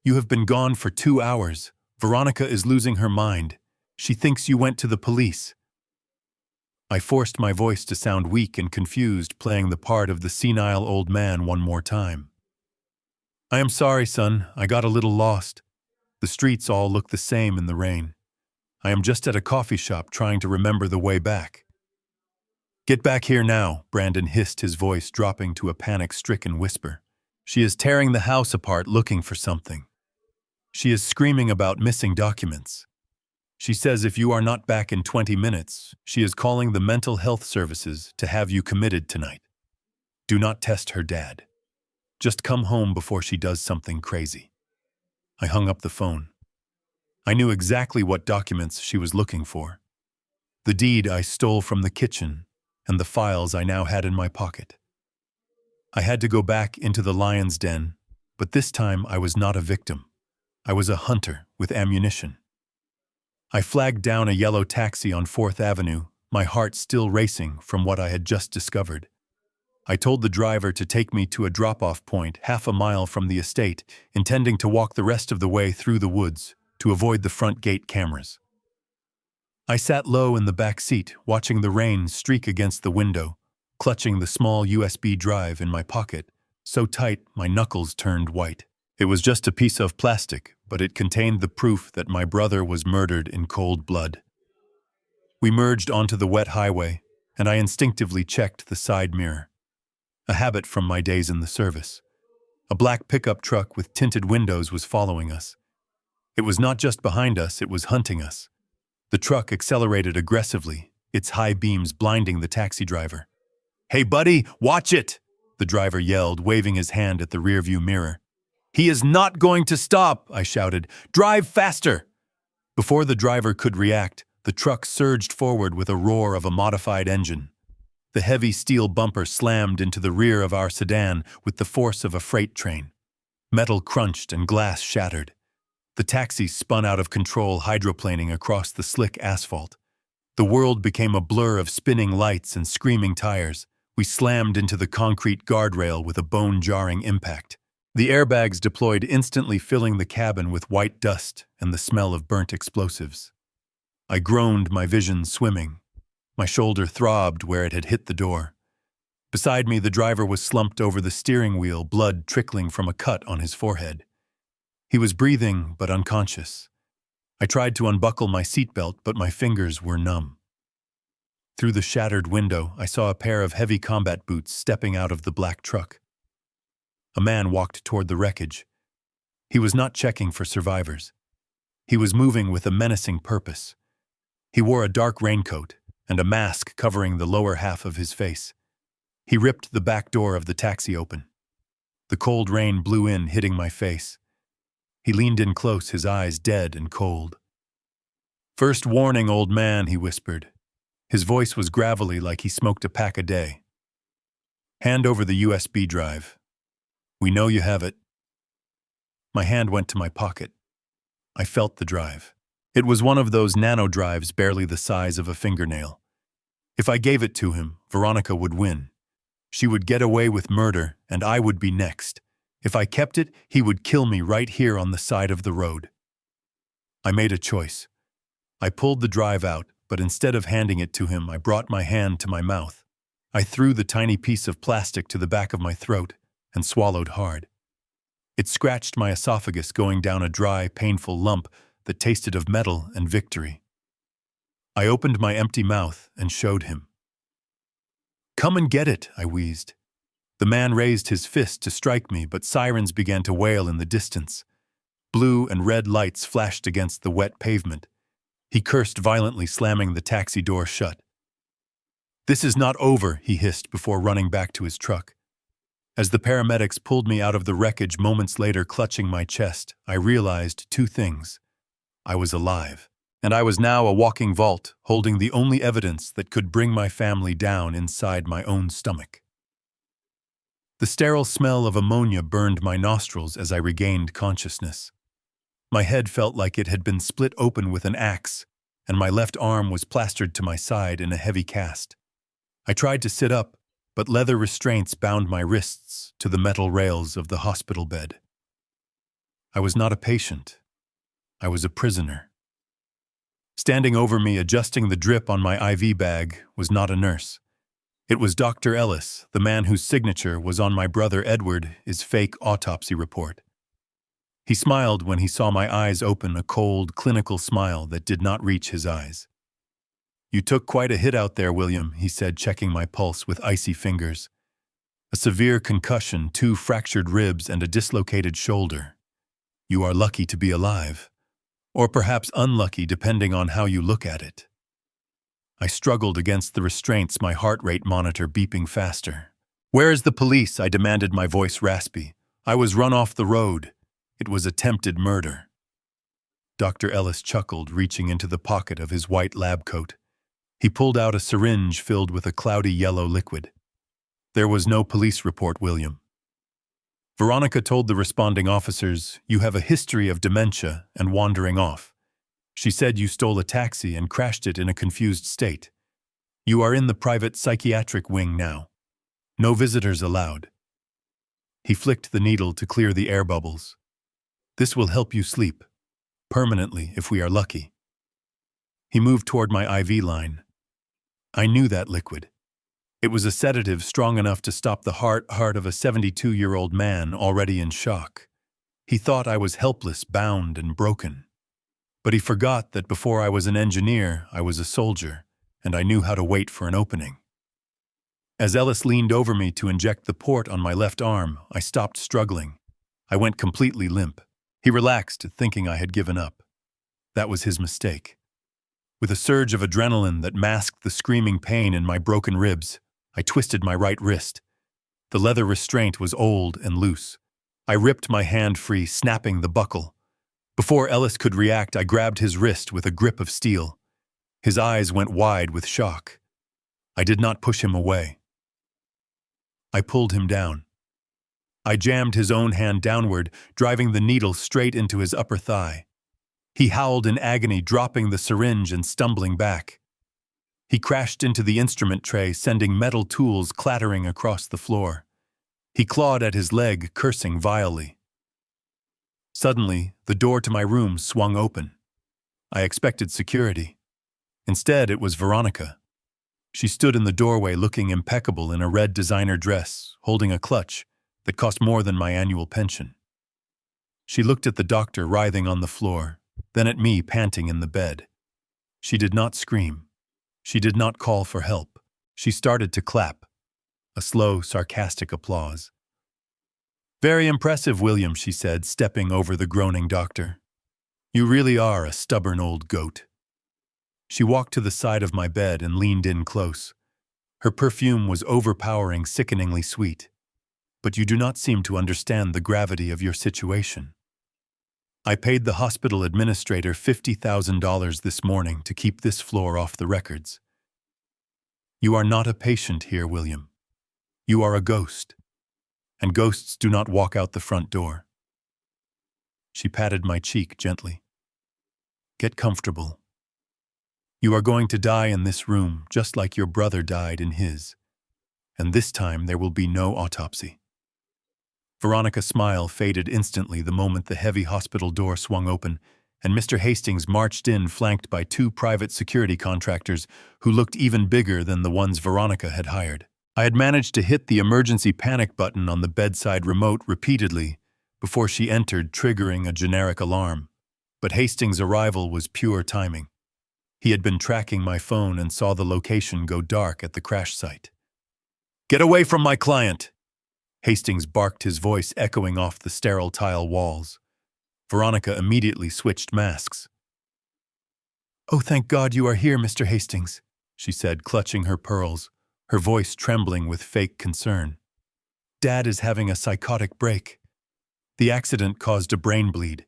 You have been gone for 2 hours. Veronica is losing her mind. She thinks you went to the police. I forced my voice to sound weak and confused, playing the part of the senile old man one more time. I am sorry, son. I got a little lost. The streets all look the same in the rain. I am just at a coffee shop trying to remember the way back. Get back here now, Brandon hissed, his voice dropping to a panic-stricken whisper. She is tearing the house apart looking for something. She is screaming about missing documents. She says if you are not back in 20 minutes, she is calling the mental health services to have you committed tonight. Do not test her, Dad. Just come home before she does something crazy. I hung up the phone. I knew exactly what documents she was looking for. The deed I stole from the kitchen and the files I now had in my pocket. I had to go back into the lion's den, but this time I was not a victim. I was a hunter with ammunition. I flagged down a yellow taxi on 4th Avenue, my heart still racing from what I had just discovered. I told the driver to take me to a drop-off point half a mile from the estate, intending to walk the rest of the way through the woods to avoid the front gate cameras. I sat low in the back seat, watching the rain streak against the window, clutching the small USB drive in my pocket, so tight my knuckles turned white. It was just a piece of plastic, but it contained the proof that my brother was murdered in cold blood. We merged onto the wet highway, and I instinctively checked the side mirror, a habit from my days in the service. A black pickup truck with tinted windows was following us. It was not just behind us, it was hunting us. The truck accelerated aggressively, its high beams blinding the taxi driver. "Hey buddy, watch it!" the driver yelled, waving his hand at the rearview mirror. "He is not going to stop," I shouted. "Drive faster!" Before the driver could react, the truck surged forward with a roar of a modified engine. The heavy steel bumper slammed into the rear of our sedan with the force of a freight train. Metal crunched and glass shattered. The taxi spun out of control, hydroplaning across the slick asphalt. The world became a blur of spinning lights and screaming tires. We slammed into the concrete guardrail with a bone-jarring impact. The airbags deployed, instantly filling the cabin with white dust and the smell of burnt explosives. I groaned, my vision swimming. My shoulder throbbed where it had hit the door. Beside me, the driver was slumped over the steering wheel, blood trickling from a cut on his forehead. He was breathing, but unconscious. I tried to unbuckle my seatbelt, but my fingers were numb. Through the shattered window, I saw a pair of heavy combat boots stepping out of the black truck. A man walked toward the wreckage. He was not checking for survivors. He was moving with a menacing purpose. He wore a dark raincoat and a mask covering the lower half of his face. He ripped the back door of the taxi open. The cold rain blew in, hitting my face. He leaned in close, his eyes dead and cold. "First warning, old man," he whispered. His voice was gravelly, like he smoked a pack a day. "Hand over the USB drive. We know you have it." My hand went to my pocket. I felt the drive. It was one of those nano drives barely the size of a fingernail. If I gave it to him, Veronica would win. She would get away with murder, and I would be next. If I kept it, he would kill me right here on the side of the road. I made a choice. I pulled the drive out, but instead of handing it to him, I brought my hand to my mouth. I threw the tiny piece of plastic to the back of my throat and swallowed hard. It scratched my esophagus, going down a dry, painful lump that tasted of metal and victory. I opened my empty mouth and showed him. "Come and get it," I wheezed. The man raised his fist to strike me, but sirens began to wail in the distance. Blue and red lights flashed against the wet pavement. He cursed violently, slamming the taxi door shut. "This is not over," he hissed before running back to his truck. As the paramedics pulled me out of the wreckage moments later, clutching my chest, I realized two things. I was alive, and I was now a walking vault, holding the only evidence that could bring my family down inside my own stomach. The sterile smell of ammonia burned my nostrils as I regained consciousness. My head felt like it had been split open with an axe, and my left arm was plastered to my side in a heavy cast. I tried to sit up, but leather restraints bound my wrists to the metal rails of the hospital bed. I was not a patient. I was a prisoner. Standing over me, adjusting the drip on my IV bag, was not a nurse. It was Dr. Ellis, the man whose signature was on my brother Edward's fake autopsy report. He smiled when he saw my eyes open, a cold, clinical smile that did not reach his eyes. "You took quite a hit out there, William," he said, checking my pulse with icy fingers. "A severe concussion, 2 fractured ribs, and a dislocated shoulder. You are lucky to be alive. Or perhaps unlucky, depending on how you look at it." I struggled against the restraints, my heart rate monitor beeping faster. "Where is the police?" I demanded, my voice raspy. "I was run off the road. It was attempted murder." Dr. Ellis chuckled, reaching into the pocket of his white lab coat. He pulled out a syringe filled with a cloudy yellow liquid. "There was no police report, William. Veronica told the responding officers, you have a history of dementia and wandering off. She said you stole a taxi and crashed it in a confused state. You are in the private psychiatric wing now. No visitors allowed." He flicked the needle to clear the air bubbles. "This will help you sleep. Permanently, if we are lucky." He moved toward my IV line. I knew that liquid. It was a sedative strong enough to stop the heart of a 72-year-old man already in shock. He thought I was helpless, bound, and broken. But he forgot that before I was an engineer, I was a soldier, and I knew how to wait for an opening. As Ellis leaned over me to inject the port on my left arm, I stopped struggling. I went completely limp. He relaxed, thinking I had given up. That was his mistake. With a surge of adrenaline that masked the screaming pain in my broken ribs, I twisted my right wrist. The leather restraint was old and loose. I ripped my hand free, snapping the buckle. Before Ellis could react, I grabbed his wrist with a grip of steel. His eyes went wide with shock. I did not push him away. I pulled him down. I jammed his own hand downward, driving the needle straight into his upper thigh. He howled in agony, dropping the syringe and stumbling back. He crashed into the instrument tray, sending metal tools clattering across the floor. He clawed at his leg, cursing vilely. Suddenly, the door to my room swung open. I expected security. Instead, it was Veronica. She stood in the doorway looking impeccable in a red designer dress, holding a clutch that cost more than my annual pension. She looked at the doctor writhing on the floor, then at me panting in the bed. She did not scream. She did not call for help. She started to clap. A slow, sarcastic applause. "Very impressive, William," she said, stepping over the groaning doctor. "You really are a stubborn old goat." She walked to the side of my bed and leaned in close. Her perfume was overpowering, sickeningly sweet. "But you do not seem to understand the gravity of your situation. I paid the hospital administrator $50,000 this morning to keep this floor off the records. You are not a patient here, William. You are a ghost, and ghosts do not walk out the front door." She patted my cheek gently. "Get comfortable. You are going to die in this room just like your brother died in his, and this time there will be no autopsy." Veronica's smile faded instantly the moment the heavy hospital door swung open, and Mr. Hastings marched in, flanked by 2 private security contractors who looked even bigger than the ones Veronica had hired. I had managed to hit the emergency panic button on the bedside remote repeatedly before she entered, triggering a generic alarm. But Hastings' arrival was pure timing. He had been tracking my phone and saw the location go dark at the crash site. "Get away from my client!" Hastings barked, his voice echoing off the sterile tile walls. Veronica immediately switched masks. "Oh, thank God you are here, Mr. Hastings," she said, clutching her pearls, her voice trembling with fake concern. "Dad is having a psychotic break. The accident caused a brain bleed.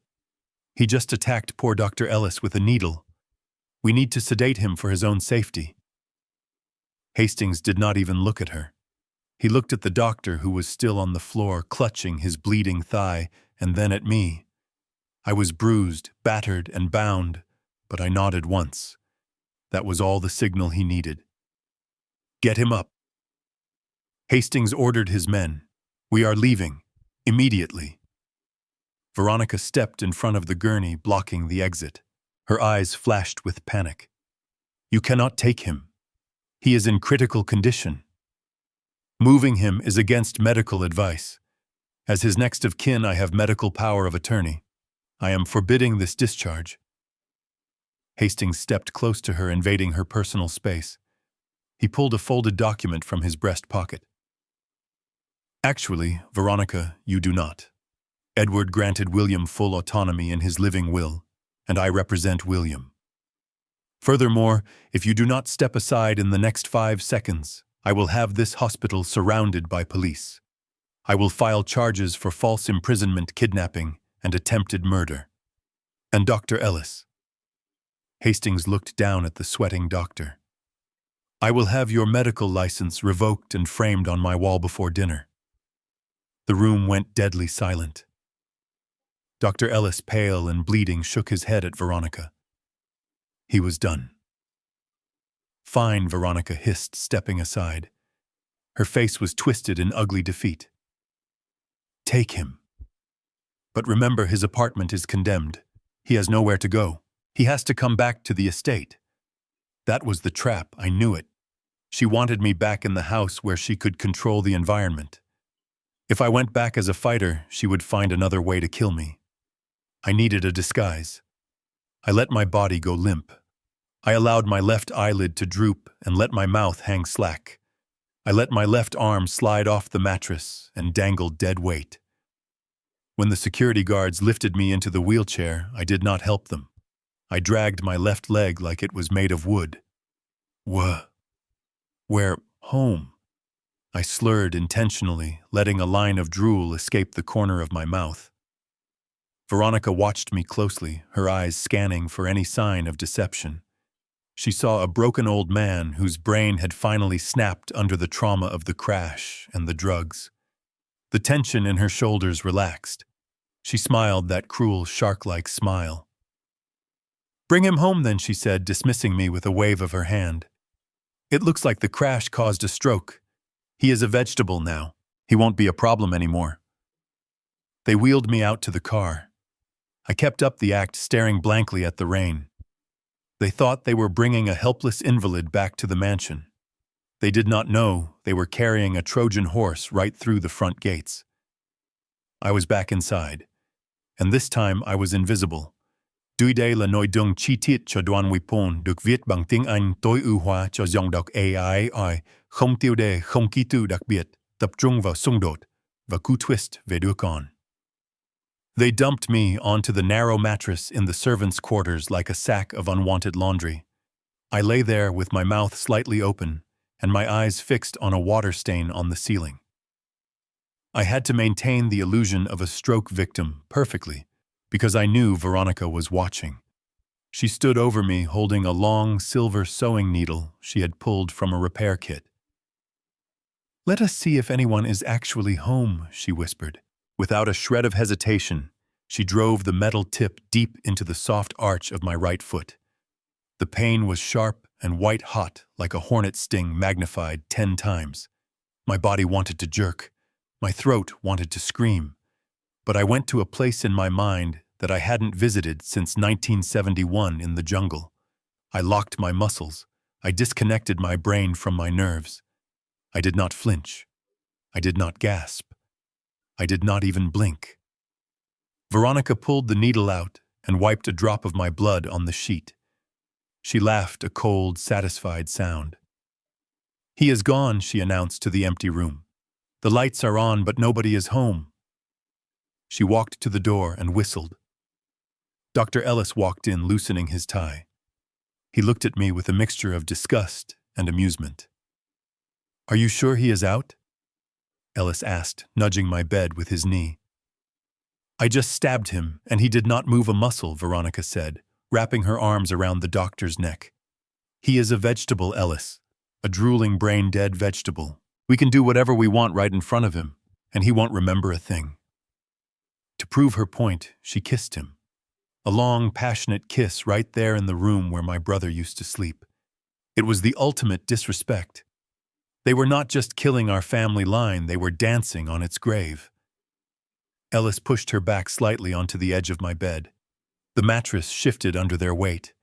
He just attacked poor Dr. Ellis with a needle. We need to sedate him for his own safety." Hastings did not even look at her. He looked at the doctor, who was still on the floor, clutching his bleeding thigh, and then at me. I was bruised, battered, and bound, but I nodded once. That was all the signal he needed. "Get him up." Hastings ordered his men. "We are leaving. Immediately." Veronica stepped in front of the gurney, blocking the exit. Her eyes flashed with panic. "You cannot take him. He is in critical condition. Moving him is against medical advice. As his next of kin, I have medical power of attorney. I am forbidding this discharge." Hastings stepped close to her, invading her personal space. He pulled a folded document from his breast pocket. "Actually, Veronica, you do not. Edward granted William full autonomy in his living will, and I represent William. Furthermore, if you do not step aside in the next 5 seconds, I will have this hospital surrounded by police. I will file charges for false imprisonment, kidnapping, and attempted murder. And Dr. Ellis." Hastings looked down at the sweating doctor. "I will have your medical license revoked and framed on my wall before dinner." The room went deadly silent. Dr. Ellis, pale and bleeding, shook his head at Veronica. He was done. "Fine," Veronica hissed, stepping aside. Her face was twisted in ugly defeat. "Take him. But remember, his apartment is condemned. He has nowhere to go. He has to come back to the estate." That was the trap, I knew it. She wanted me back in the house where she could control the environment. If I went back as a fighter, she would find another way to kill me. I needed a disguise. I let my body go limp. I allowed my left eyelid to droop and let my mouth hang slack. I let my left arm slide off the mattress and dangle dead weight. When the security guards lifted me into the wheelchair, I did not help them. I dragged my left leg like it was made of wood. Where home? I slurred intentionally, letting a line of drool escape the corner of my mouth. Veronica watched me closely, her eyes scanning for any sign of deception. She saw a broken old man whose brain had finally snapped under the trauma of the crash and the drugs. The tension in her shoulders relaxed. She smiled that cruel, shark-like smile. "Bring him home then," she said, dismissing me with a wave of her hand. "It looks like the crash caused a stroke. He is a vegetable now. He won't be a problem anymore." They wheeled me out to the car. I kept up the act, staring blankly at the rain. They thought they were bringing a helpless invalid back to the mansion. They did not know they were carrying a Trojan horse right through the front gates. I was back inside, and this time I was invisible. Dui day là nội dung chi tiết cho đoạn Wipon được viết bằng tiếng Anh tối ưu hóa cho dòng đọc AI, không tiêu đề, không ký tự đặc biệt, tập trung vào xung đột và cú twist về đứa con. They dumped me onto the narrow mattress in the servants' quarters like a sack of unwanted laundry. I lay there with my mouth slightly open and my eyes fixed on a water stain on the ceiling. I had to maintain the illusion of a stroke victim perfectly because I knew Veronica was watching. She stood over me holding a long silver sewing needle she had pulled from a repair kit. "Let us see if anyone is actually home," she whispered. Without a shred of hesitation, she drove the metal tip deep into the soft arch of my right foot. The pain was sharp and white-hot like a hornet sting magnified 10 times. My body wanted to jerk. My throat wanted to scream. But I went to a place in my mind that I hadn't visited since 1971 in the jungle. I locked my muscles. I disconnected my brain from my nerves. I did not flinch. I did not gasp. I did not even blink. Veronica pulled the needle out and wiped a drop of my blood on the sheet. She laughed a cold, satisfied sound. "He is gone," she announced to the empty room. "The lights are on, but nobody is home." She walked to the door and whistled. Dr. Ellis walked in, loosening his tie. He looked at me with a mixture of disgust and amusement. "Are you sure he is out?" Ellis asked, nudging my bed with his knee. "I just stabbed him, and he did not move a muscle," Veronica said, wrapping her arms around the doctor's neck. "He is a vegetable, Ellis, a drooling, brain-dead vegetable. We can do whatever we want right in front of him, and he won't remember a thing." To prove her point, she kissed him. A long, passionate kiss right there in the room where my brother used to sleep. It was the ultimate disrespect. They were not just killing our family line, they were dancing on its grave. Ellis pushed her back slightly onto the edge of my bed. The mattress shifted under their weight.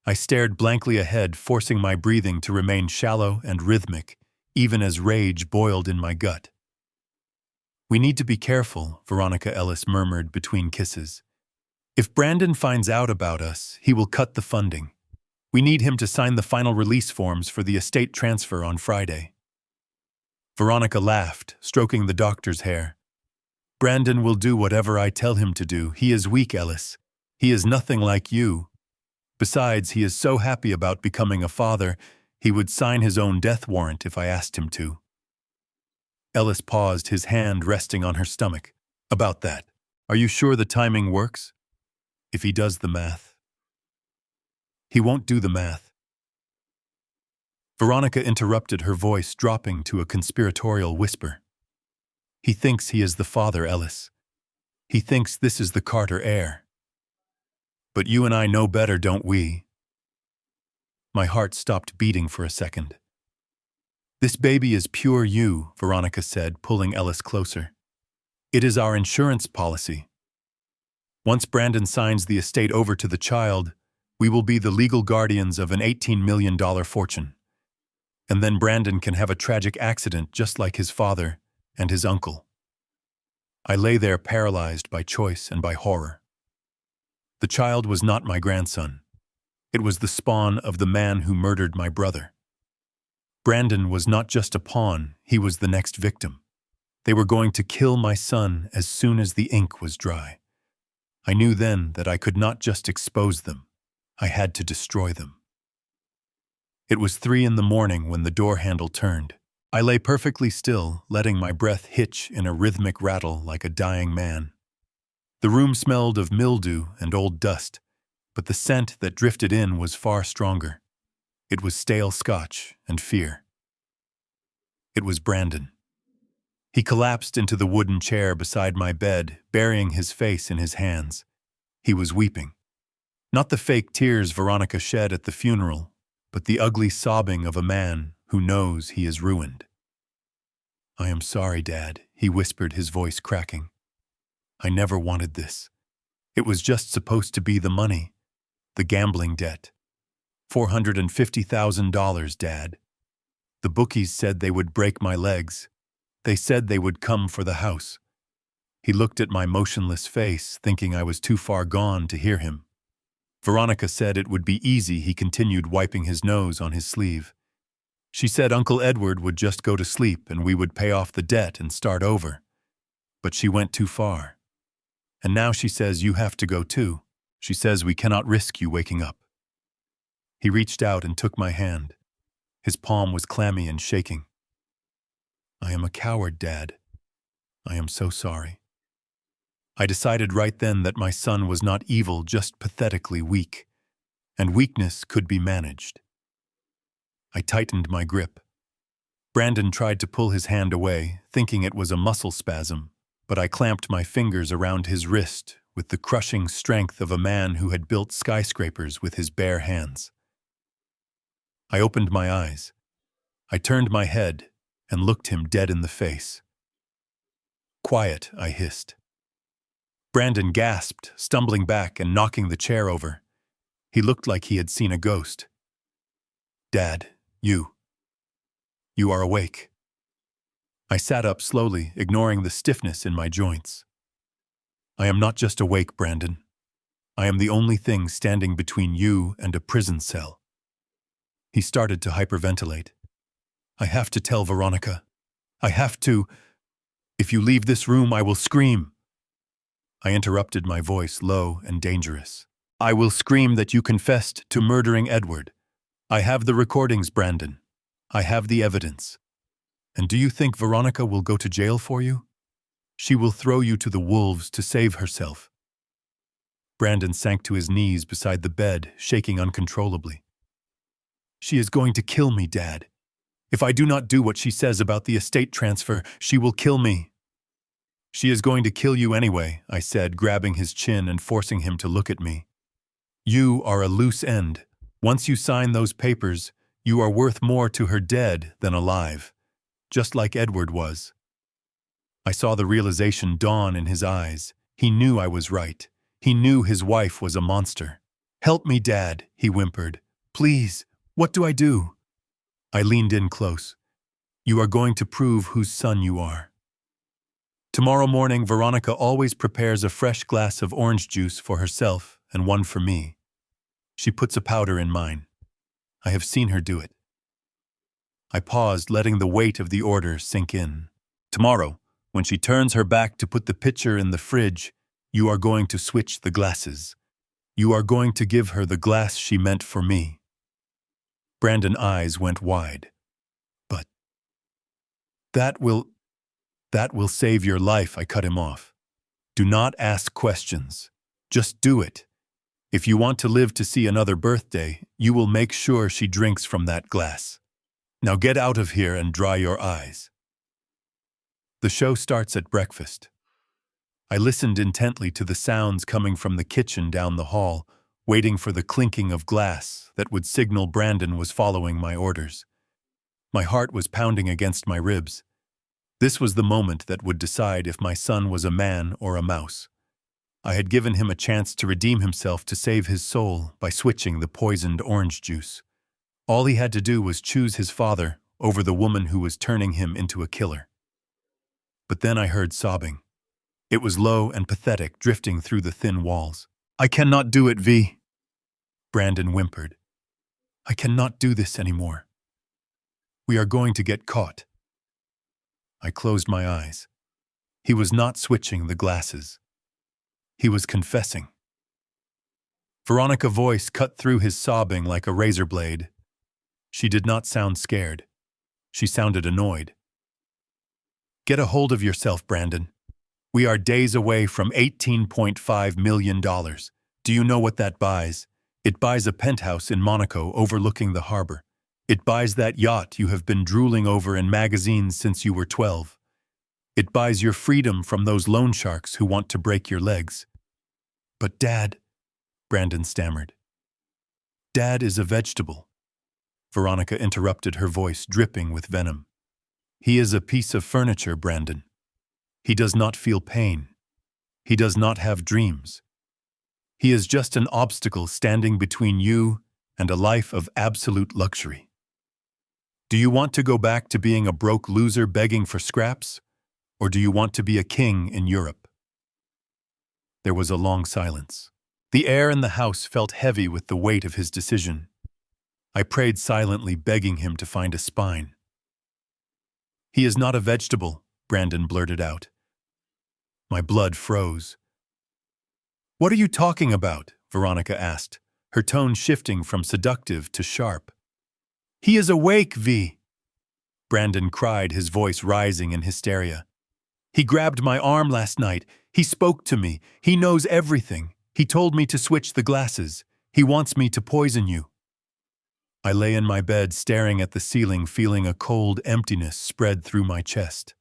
I stared blankly ahead, forcing my breathing to remain shallow and rhythmic, even as rage boiled in my gut. "We need to be careful," Veronica Ellis murmured between kisses. "If Brandon finds out about us, he will cut the funding. We need him to sign the final release forms for the estate transfer on Friday." Veronica laughed, stroking the doctor's hair. "Brandon will do whatever I tell him to do. He is weak, Ellis. He is nothing like you. Besides, he is so happy about becoming a father, he would sign his own death warrant if I asked him to." Ellis paused, his hand resting on her stomach. "About that, are you sure the timing works? If he does the math." "He won't do the math." Veronica interrupted, her voice dropping to a conspiratorial whisper. "He thinks he is the father, Ellis. He thinks this is the Carter heir. But you and I know better, don't we?" My heart stopped beating for a second. "This baby is pure you," Veronica said, pulling Ellis closer. "It is our insurance policy. Once Brandon signs the estate over to the child, we will be the legal guardians of an $18 million fortune. And then Brandon can have a tragic accident just like his father and his uncle. I lay there paralyzed by choice and by horror. The child was not my grandson. It was the spawn of the man who murdered my brother. Brandon was not just a pawn, he was the next victim. They were going to kill my son as soon as the ink was dry. I knew then that I could not just expose them. I had to destroy them. It was 3 a.m. when the door handle turned. I lay perfectly still, letting my breath hitch in a rhythmic rattle like a dying man. The room smelled of mildew and old dust, but the scent that drifted in was far stronger. It was stale scotch and fear. It was Brandon. He collapsed into the wooden chair beside my bed, burying his face in his hands. He was weeping. Not the fake tears Veronica shed at the funeral, but the ugly sobbing of a man who knows he is ruined. "I am sorry, Dad," he whispered, his voice cracking. "I never wanted this. It was just supposed to be the money, the gambling debt. $450,000, Dad. The bookies said they would break my legs. They said they would come for the house." He looked at my motionless face, thinking I was too far gone to hear him. Veronica said it would be easy, he continued, wiping his nose on his sleeve. She said Uncle Edward would just go to sleep and we would pay off the debt and start over. But she went too far. And now she says you have to go too. She says we cannot risk you waking up. He reached out and took my hand. His palm was clammy and shaking. "I am a coward, Dad. I am so sorry." I decided right then that my son was not evil, just pathetically weak, and weakness could be managed. I tightened my grip. Brandon tried to pull his hand away, thinking it was a muscle spasm, but I clamped my fingers around his wrist with the crushing strength of a man who had built skyscrapers with his bare hands. I opened my eyes. I turned my head and looked him dead in the face. "Quiet," I hissed. Brandon gasped, stumbling back and knocking the chair over. He looked like he had seen a ghost. "Dad, you are awake." I sat up slowly, ignoring the stiffness in my joints. "I am not just awake, Brandon. I am the only thing standing between you and a prison cell." He started to hyperventilate. "I have to tell Veronica. I have to. If you leave this room, I will scream." I interrupted, my voice low and dangerous. "I will scream that you confessed to murdering Edward. I have the recordings, Brandon. I have the evidence. And do you think Veronica will go to jail for you? She will throw you to the wolves to save herself." Brandon sank to his knees beside the bed, shaking uncontrollably. "She is going to kill me, Dad. If I do not do what she says about the estate transfer, she will kill me." "She is going to kill you anyway," I said, grabbing his chin and forcing him to look at me. "You are a loose end. Once you sign those papers, you are worth more to her dead than alive, just like Edward was." I saw the realization dawn in his eyes. He knew I was right. He knew his wife was a monster. "Help me, Dad," he whimpered. "Please, what do I do?" I leaned in close. "You are going to prove whose son you are. Tomorrow morning, Veronica always prepares a fresh glass of orange juice for herself and one for me. She puts a powder in mine. I have seen her do it." I paused, letting the weight of the order sink in. "Tomorrow, when she turns her back to put the pitcher in the fridge, you are going to switch the glasses. You are going to give her the glass she meant for me." Brandon's eyes went wide. "But that will save your life," I cut him off. "Do not ask questions. Just do it. If you want to live to see another birthday, you will make sure she drinks from that glass. Now get out of here and dry your eyes." The show starts at breakfast. I listened intently to the sounds coming from the kitchen down the hall, waiting for the clinking of glass that would signal Brandon was following my orders. My heart was pounding against my ribs. This was the moment that would decide if my son was a man or a mouse. I had given him a chance to redeem himself, to save his soul by switching the poisoned orange juice. All he had to do was choose his father over the woman who was turning him into a killer. But then I heard sobbing. It was low and pathetic, drifting through the thin walls. "I cannot do it, V," Brandon whimpered. "I cannot do this anymore. We are going to get caught." I closed my eyes. He was not switching the glasses. He was confessing. Veronica's voice cut through his sobbing like a razor blade. She did not sound scared. She sounded annoyed. "Get a hold of yourself, Brandon. We are days away from $18.5 million. Do you know what that buys? It buys a penthouse in Monaco overlooking the harbor. It buys that yacht you have been drooling over in magazines since you were 12. It buys your freedom from those loan sharks who want to break your legs." "But Dad," Brandon stammered. "Dad is a vegetable." Veronica interrupted, her voice dripping with venom. "He is a piece of furniture, Brandon. He does not feel pain. He does not have dreams. He is just an obstacle standing between you and a life of absolute luxury. Do you want to go back to being a broke loser begging for scraps, or do you want to be a king in Europe?" There was a long silence. The air in the house felt heavy with the weight of his decision. I prayed silently, begging him to find a spine. "He is not a vegetable," Brandon blurted out. My blood froze. "What are you talking about?" Veronica asked, her tone shifting from seductive to sharp. "He is awake, V," Brandon cried, his voice rising in hysteria. "He grabbed my arm last night. He spoke to me. He knows everything. He told me to switch the glasses. He wants me to poison you." I lay in my bed, staring at the ceiling, feeling a cold emptiness spread through my chest.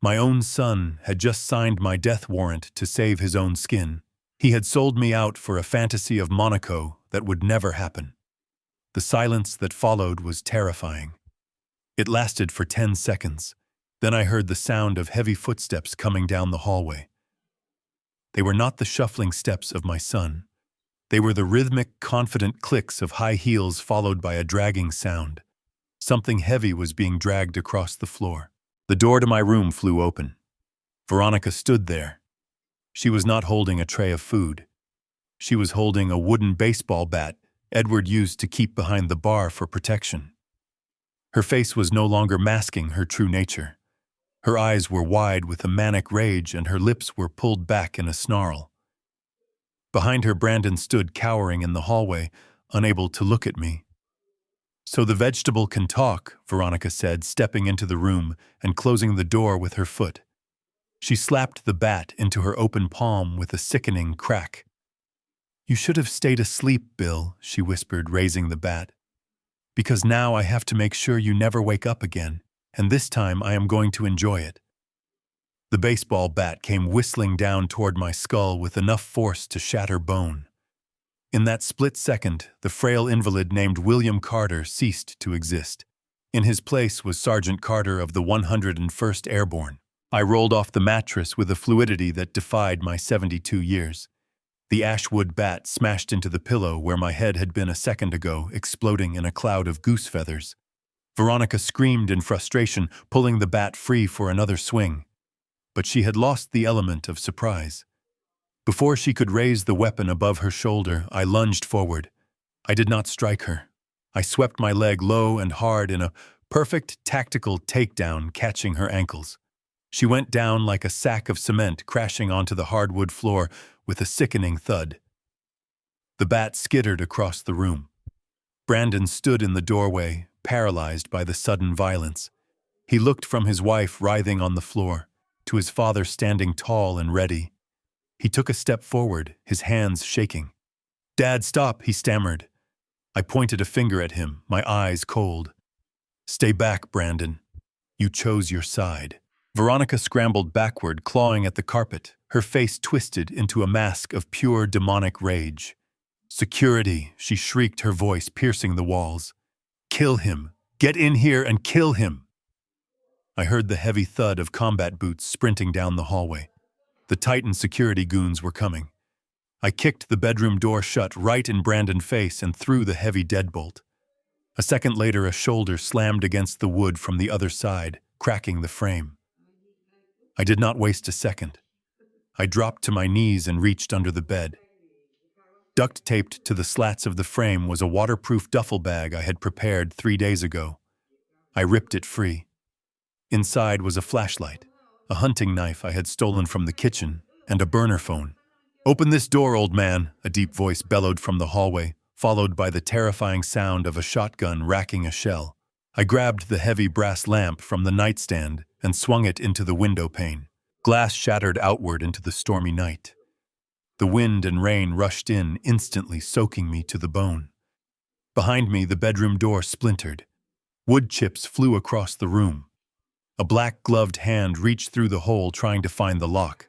My own son had just signed my death warrant to save his own skin. He had sold me out for a fantasy of Monaco that would never happen. The silence that followed was terrifying. It lasted for 10 seconds. Then I heard the sound of heavy footsteps coming down the hallway. They were not the shuffling steps of my son. They were the rhythmic, confident clicks of high heels followed by a dragging sound. Something heavy was being dragged across the floor. The door to my room flew open. Veronica stood there. She was not holding a tray of food. She was holding a wooden baseball bat Edward used to keep behind the bar for protection. Her face was no longer masking her true nature. Her eyes were wide with a manic rage, and her lips were pulled back in a snarl. Behind her, Brandon stood cowering in the hallway, unable to look at me. "So the vegetable can talk," Veronica said, stepping into the room and closing the door with her foot. She slapped the bat into her open palm with a sickening crack. "You should have stayed asleep, Bill," she whispered, raising the bat. "Because now I have to make sure you never wake up again, and this time I am going to enjoy it." The baseball bat came whistling down toward my skull with enough force to shatter bone. In that split second, the frail invalid named William Carter ceased to exist. In his place was Sergeant Carter of the 101st Airborne. I rolled off the mattress with a fluidity that defied my 72 years. The ashwood bat smashed into the pillow where my head had been a second ago, exploding in a cloud of goose feathers. Veronica screamed in frustration, pulling the bat free for another swing. But she had lost the element of surprise. Before she could raise the weapon above her shoulder, I lunged forward. I did not strike her. I swept my leg low and hard in a perfect tactical takedown, catching her ankles. She went down like a sack of cement, crashing onto the hardwood floor with a sickening thud. The bat skittered across the room. Brandon stood in the doorway, paralyzed by the sudden violence. He looked from his wife writhing on the floor to his father standing tall and ready. He took a step forward, his hands shaking. "Dad, stop," he stammered. I pointed a finger at him, my eyes cold. "Stay back, Brandon. You chose your side." Veronica scrambled backward, clawing at the carpet, her face twisted into a mask of pure demonic rage. "Security," she shrieked, her voice piercing the walls. "Kill him! Get in here and kill him!" I heard the heavy thud of combat boots sprinting down the hallway. The Titan security goons were coming. I kicked the bedroom door shut right in Brandon's face and threw the heavy deadbolt. A second later, a shoulder slammed against the wood from the other side, cracking the frame. I did not waste a second. I dropped to my knees and reached under the bed. Duct-taped to the slats of the frame was a waterproof duffel bag I had prepared 3 days ago. I ripped it free. Inside was a flashlight, a hunting knife I had stolen from the kitchen, and a burner phone. "Open this door, old man," a deep voice bellowed from the hallway, followed by the terrifying sound of a shotgun racking a shell. I grabbed the heavy brass lamp from the nightstand and swung it into the window pane. Glass shattered outward into the stormy night. The wind and rain rushed in, instantly soaking me to the bone. Behind me, the bedroom door splintered. Wood chips flew across the room. A black-gloved hand reached through the hole trying to find the lock.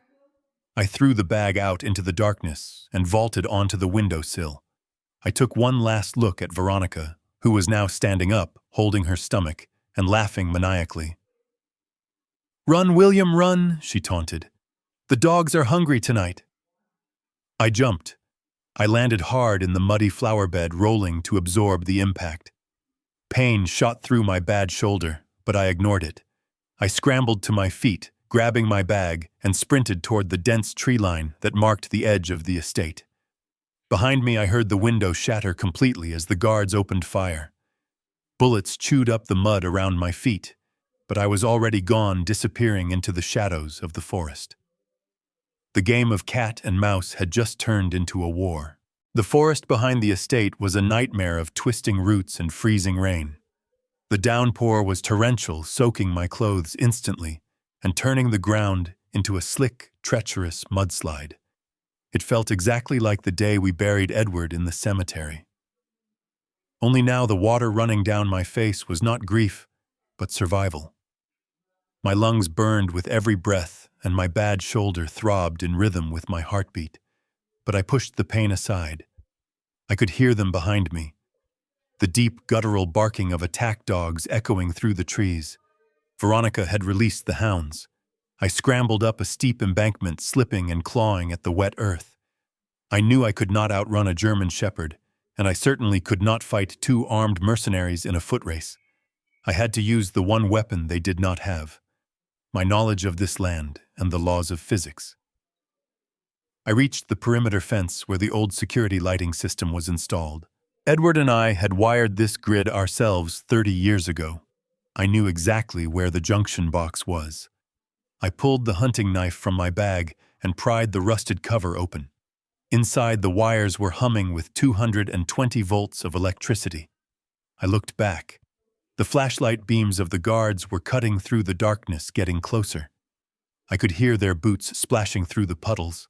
I threw the bag out into the darkness and vaulted onto the windowsill. I took one last look at Veronica, who was now standing up, holding her stomach, and laughing maniacally. "Run, William, run," she taunted. "The dogs are hungry tonight." I jumped. I landed hard in the muddy flower bed, rolling to absorb the impact. Pain shot through my bad shoulder, but I ignored it. I scrambled to my feet, grabbing my bag, and sprinted toward the dense tree line that marked the edge of the estate. Behind me, I heard the window shatter completely as the guards opened fire. Bullets chewed up the mud around my feet, but I was already gone, disappearing into the shadows of the forest. The game of cat and mouse had just turned into a war. The forest behind the estate was a nightmare of twisting roots and freezing rain. The downpour was torrential, soaking my clothes instantly and turning the ground into a slick, treacherous mudslide. It felt exactly like the day we buried Edward in the cemetery. Only now the water running down my face was not grief, but survival. My lungs burned with every breath, and my bad shoulder throbbed in rhythm with my heartbeat. But I pushed the pain aside. I could hear them behind me, the deep guttural barking of attack dogs echoing through the trees. Veronica had released the hounds. I scrambled up a steep embankment, slipping and clawing at the wet earth. I knew I could not outrun a German shepherd, and I certainly could not fight 2 armed mercenaries in a foot race. I had to use the one weapon they did not have: my knowledge of this land and the laws of physics. I reached the perimeter fence where the old security lighting system was installed. Edward and I had wired this grid ourselves 30 years ago. I knew exactly where the junction box was. I pulled the hunting knife from my bag and pried the rusted cover open. Inside, the wires were humming with 220 volts of electricity. I looked back. The flashlight beams of the guards were cutting through the darkness, getting closer. I could hear their boots splashing through the puddles.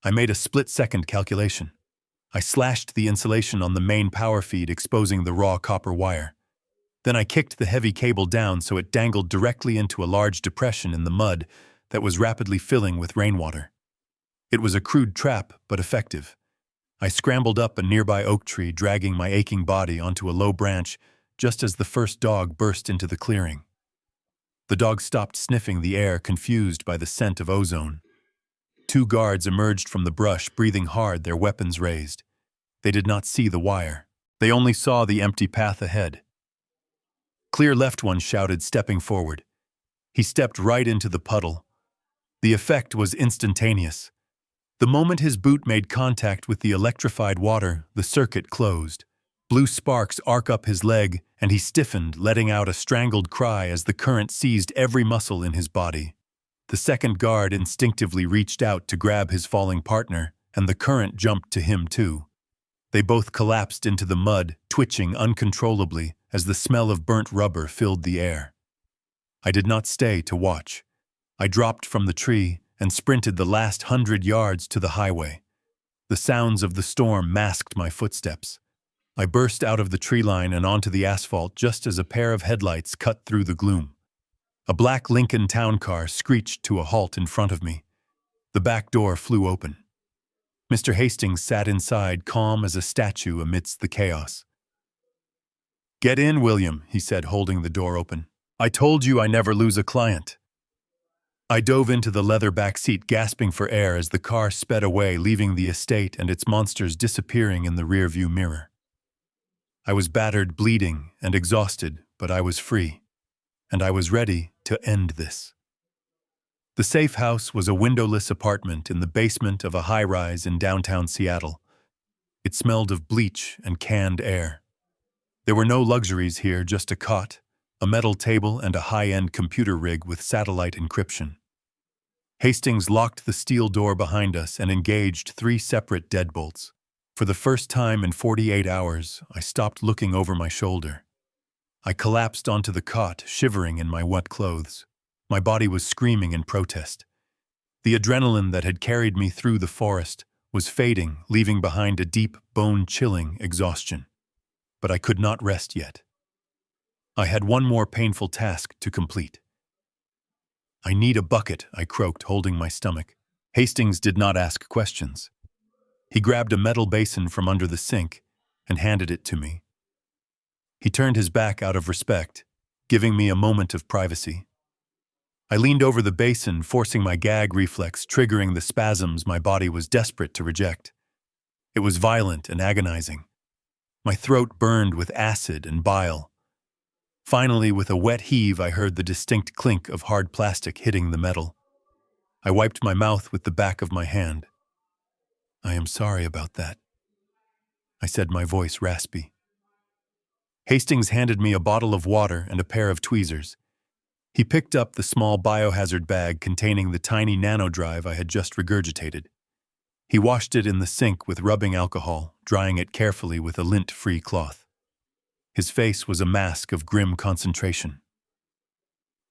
I made a split-second calculation. I slashed the insulation on the main power feed, exposing the raw copper wire. Then I kicked the heavy cable down so it dangled directly into a large depression in the mud that was rapidly filling with rainwater. It was a crude trap, but effective. I scrambled up a nearby oak tree, dragging my aching body onto a low branch just as the first dog burst into the clearing. The dog stopped sniffing the air, confused by the scent of ozone. 2 guards emerged from the brush, breathing hard, their weapons raised. They did not see the wire. They only saw the empty path ahead. "Clear left," one shouted, stepping forward. He stepped right into the puddle. The effect was instantaneous. The moment his boot made contact with the electrified water, the circuit closed. Blue sparks arc up his leg, and he stiffened, letting out a strangled cry as the current seized every muscle in his body. The second guard instinctively reached out to grab his falling partner, and the current jumped to him too. They both collapsed into the mud, twitching uncontrollably as the smell of burnt rubber filled the air. I did not stay to watch. I dropped from the tree and sprinted the last 100 yards to the highway. The sounds of the storm masked my footsteps. I burst out of the tree line and onto the asphalt just as a pair of headlights cut through the gloom. A black Lincoln town car screeched to a halt in front of me. The back door flew open. Mr. Hastings sat inside, calm as a statue amidst the chaos. "Get in, William," he said, holding the door open. "I told you I never lose a client." I dove into the leather back seat, gasping for air as the car sped away, leaving the estate and its monsters disappearing in the rearview mirror. I was battered, bleeding, and exhausted, but I was free, and I was ready to end this. The safe house was a windowless apartment in the basement of a high-rise in downtown Seattle. It smelled of bleach and canned air. There were no luxuries here, just a cot, a metal table, and a high-end computer rig with satellite encryption. Hastings locked the steel door behind us and engaged 3 separate deadbolts. For the first time in 48 hours, I stopped looking over my shoulder. I collapsed onto the cot, shivering in my wet clothes. My body was screaming in protest. The adrenaline that had carried me through the forest was fading, leaving behind a deep, bone-chilling exhaustion. But I could not rest yet. I had one more painful task to complete. "I need a bucket," I croaked, holding my stomach. Hastings did not ask questions. He grabbed a metal basin from under the sink and handed it to me. He turned his back out of respect, giving me a moment of privacy. I leaned over the basin, forcing my gag reflex, triggering the spasms my body was desperate to reject. It was violent and agonizing. My throat burned with acid and bile. Finally, with a wet heave, I heard the distinct clink of hard plastic hitting the metal. I wiped my mouth with the back of my hand. "I am sorry about that," I said, my voice raspy. Hastings handed me a bottle of water and a pair of tweezers. He picked up the small biohazard bag containing the tiny nanodrive I had just regurgitated. He washed it in the sink with rubbing alcohol, drying it carefully with a lint-free cloth. His face was a mask of grim concentration.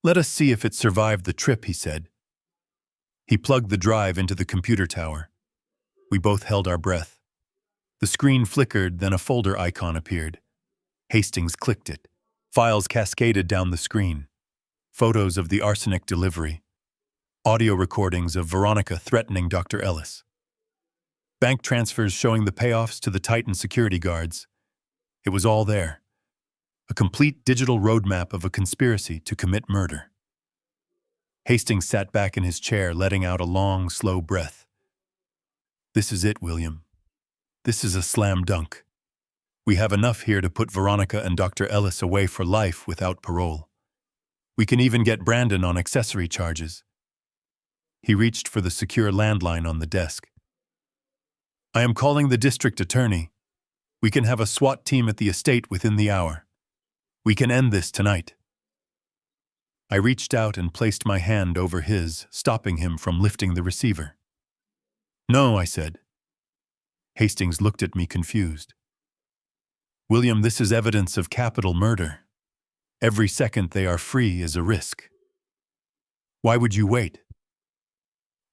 "Let us see if it survived the trip," he said. He plugged the drive into the computer tower. We both held our breath. The screen flickered, then a folder icon appeared. Hastings clicked it. Files cascaded down the screen. Photos of the arsenic delivery. Audio recordings of Veronica threatening Dr. Ellis. Bank transfers showing the payoffs to the Titan security guards. It was all there. A complete digital roadmap of a conspiracy to commit murder. Hastings sat back in his chair, letting out a long, slow breath. "This is it, William. This is a slam dunk. We have enough here to put Veronica and Dr. Ellis away for life without parole. We can even get Brandon on accessory charges." He reached for the secure landline on the desk. "I am calling the district attorney. We can have a SWAT team at the estate within the hour. We can end this tonight." I reached out and placed my hand over his, stopping him from lifting the receiver. "No," I said. Hastings looked at me confused. "William, this is evidence of capital murder. Every second they are free is a risk. Why would you wait?"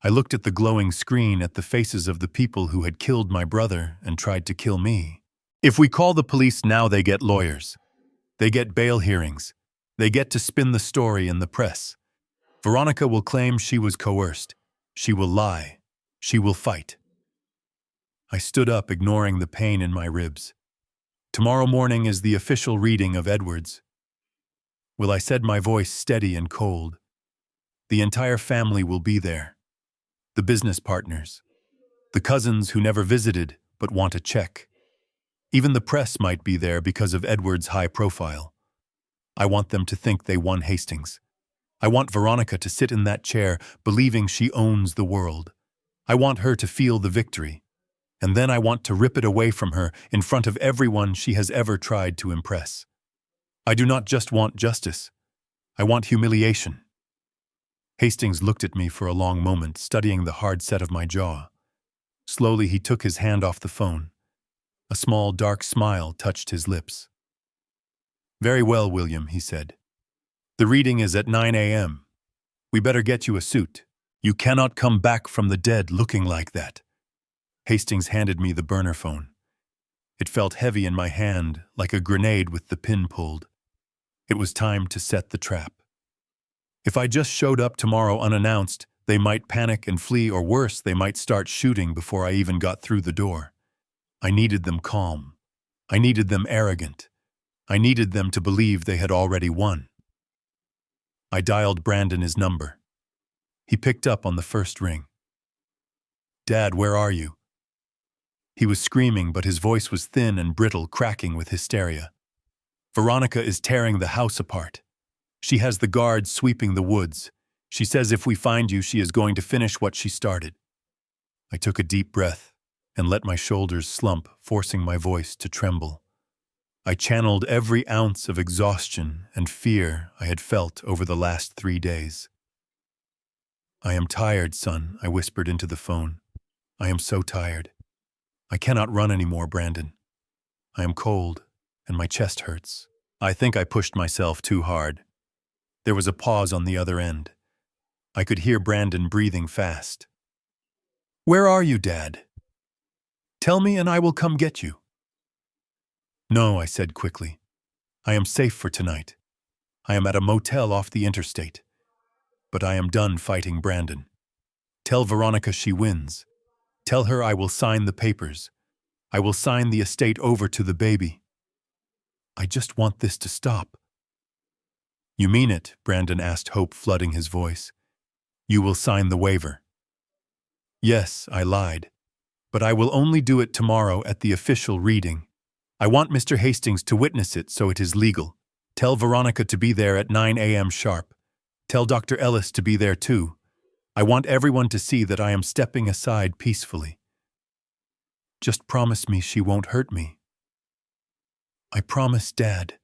I looked at the glowing screen, at the faces of the people who had killed my brother and tried to kill me. "If we call the police now, they get lawyers. They get bail hearings. They get to spin the story in the press. Veronica will claim she was coerced. She will lie. She will fight." I stood up, ignoring the pain in my ribs. "Tomorrow morning is the official reading of Edwards." "Will," I said, my voice steady and cold. "The entire family will be there. The business partners. The cousins who never visited but want a check. Even the press might be there because of Edwards' high profile. I want them to think they won Hastings. I want Veronica to sit in that chair, believing she owns the world. I want her to feel the victory. And then I want to rip it away from her in front of everyone she has ever tried to impress. I do not just want justice. I want humiliation." Hastings looked at me for a long moment, studying the hard set of my jaw. Slowly, he took his hand off the phone. A small, dark smile touched his lips. "Very well, William," he said. "The reading is at 9 a.m. We better get you a suit. You cannot come back from the dead looking like that." Hastings handed me the burner phone. It felt heavy in my hand, like a grenade with the pin pulled. It was time to set the trap. If I just showed up tomorrow unannounced, they might panic and flee, or worse, they might start shooting before I even got through the door. I needed them calm. I needed them arrogant. I needed them to believe they had already won. I dialed Brandon his number. He picked up on the first ring. "Dad, where are you?" He was screaming, but his voice was thin and brittle, cracking with hysteria. Veronica is tearing the house apart. She has the guards sweeping the woods. She says if we find you, she is going to finish what she started. I took a deep breath and let my shoulders slump, forcing my voice to tremble. I channeled every ounce of exhaustion and fear I had felt over the last 3 days. "I am tired, son," I whispered into the phone. "I am so tired. I cannot run anymore, Brandon. I am cold, and my chest hurts." I think I pushed myself too hard. There was a pause on the other end. I could hear Brandon breathing fast. "Where are you, Dad? Tell me and I will come get you." "No," I said quickly. "I am safe for tonight. I am at a motel off the interstate. But I am done fighting Brandon. Tell Veronica she wins. Tell her I will sign the papers. I will sign the estate over to the baby. I just want this to stop." "You mean it?" Brandon asked, hope flooding his voice. "You will sign the waiver?" "Yes," I lied. "But I will only do it tomorrow at the official reading. I want Mr. Hastings to witness it so it is legal. Tell Veronica to be there at 9 a.m. sharp. Tell Dr. Ellis to be there too. I want everyone to see that I am stepping aside peacefully. Just promise me she won't hurt me." "I promise, Dad."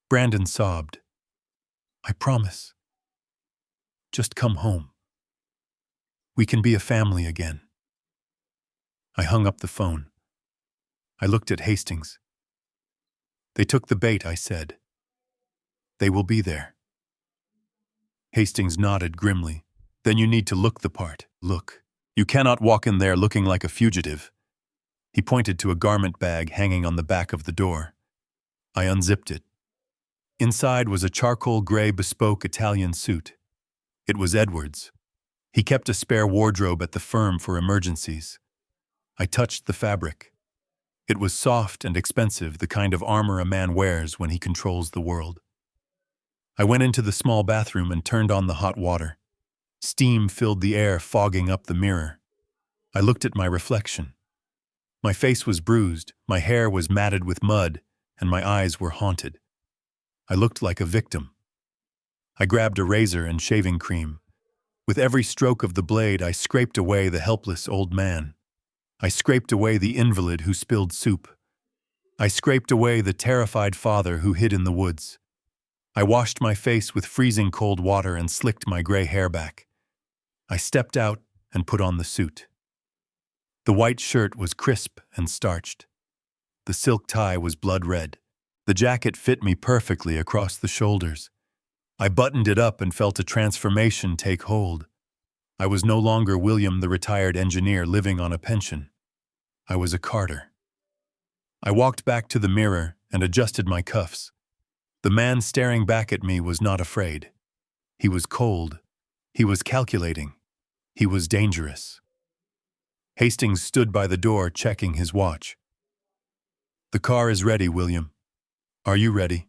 Brandon sobbed. "I promise. Just come home. We can be a family again." I hung up the phone. I looked at Hastings. "They took the bait," I said. "They will be there." Hastings nodded grimly. "Then you need to look the part. Look. You cannot walk in there looking like a fugitive." He pointed to a garment bag hanging on the back of the door. I unzipped it. Inside was a charcoal gray bespoke Italian suit. It was Edward's. He kept a spare wardrobe at the firm for emergencies. I touched the fabric. It was soft and expensive, the kind of armor a man wears when he controls the world. I went into the small bathroom and turned on the hot water. Steam filled the air, fogging up the mirror. I looked at my reflection. My face was bruised, my hair was matted with mud, and my eyes were haunted. I looked like a victim. I grabbed a razor and shaving cream. With every stroke of the blade, I scraped away the helpless old man. I scraped away the invalid who spilled soup. I scraped away the terrified father who hid in the woods. I washed my face with freezing cold water and slicked my gray hair back. I stepped out and put on the suit. The white shirt was crisp and starched. The silk tie was blood red. The jacket fit me perfectly across the shoulders. I buttoned it up and felt a transformation take hold. I was no longer William, the retired engineer living on a pension. I was a Carter. I walked back to the mirror and adjusted my cuffs. The man staring back at me was not afraid. He was cold. He was calculating. He was dangerous. Hastings stood by the door, checking his watch. "The car is ready, William. Are you ready?"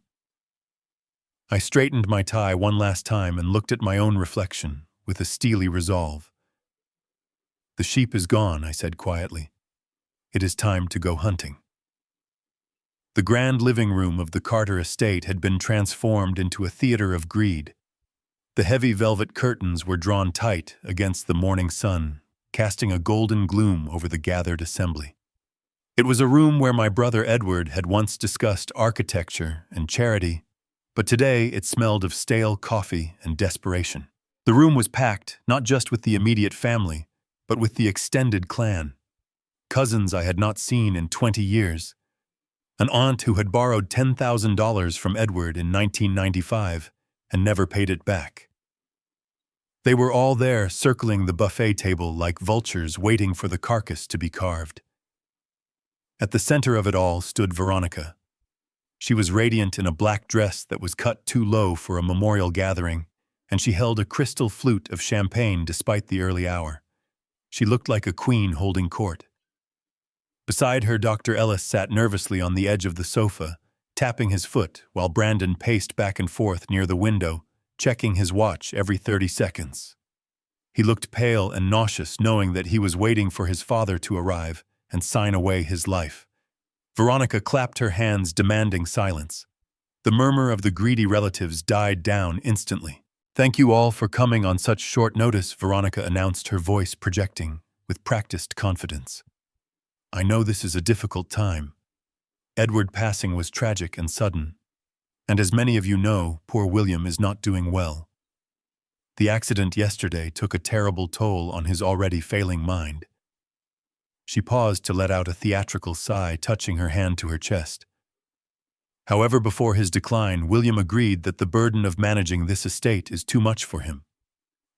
I straightened my tie one last time and looked at my own reflection with a steely resolve. "The sheep is gone," I said quietly. "It is time to go hunting." The grand living room of the Carter estate had been transformed into a theater of greed. The heavy velvet curtains were drawn tight against the morning sun, casting a golden gloom over the gathered assembly. It was a room where my brother Edward had once discussed architecture and charity, but today it smelled of stale coffee and desperation. The room was packed, not just with the immediate family, but with the extended clan. Cousins I had not seen in 20 years. An aunt who had borrowed $10,000 from Edward in 1995 and never paid it back. They were all there, circling the buffet table like vultures waiting for the carcass to be carved. At the center of it all stood Veronica. She was radiant in a black dress that was cut too low for a memorial gathering, and she held a crystal flute of champagne despite the early hour. She looked like a queen holding court. Beside her, Dr. Ellis sat nervously on the edge of the sofa, tapping his foot while Brandon paced back and forth near the window, checking his watch every 30 seconds. He looked pale and nauseous, knowing that he was waiting for his father to arrive and sign away his life. Veronica clapped her hands, demanding silence. The murmur of the greedy relatives died down instantly. "Thank you all for coming on such short notice," Veronica announced, her voice projecting with practiced confidence. "I know this is a difficult time. Edward passing was tragic and sudden. And as many of you know, poor William is not doing well. The accident yesterday took a terrible toll on his already failing mind." She paused to let out a theatrical sigh, touching her hand to her chest. However, before his decline, William agreed that the burden of managing this estate is too much for him.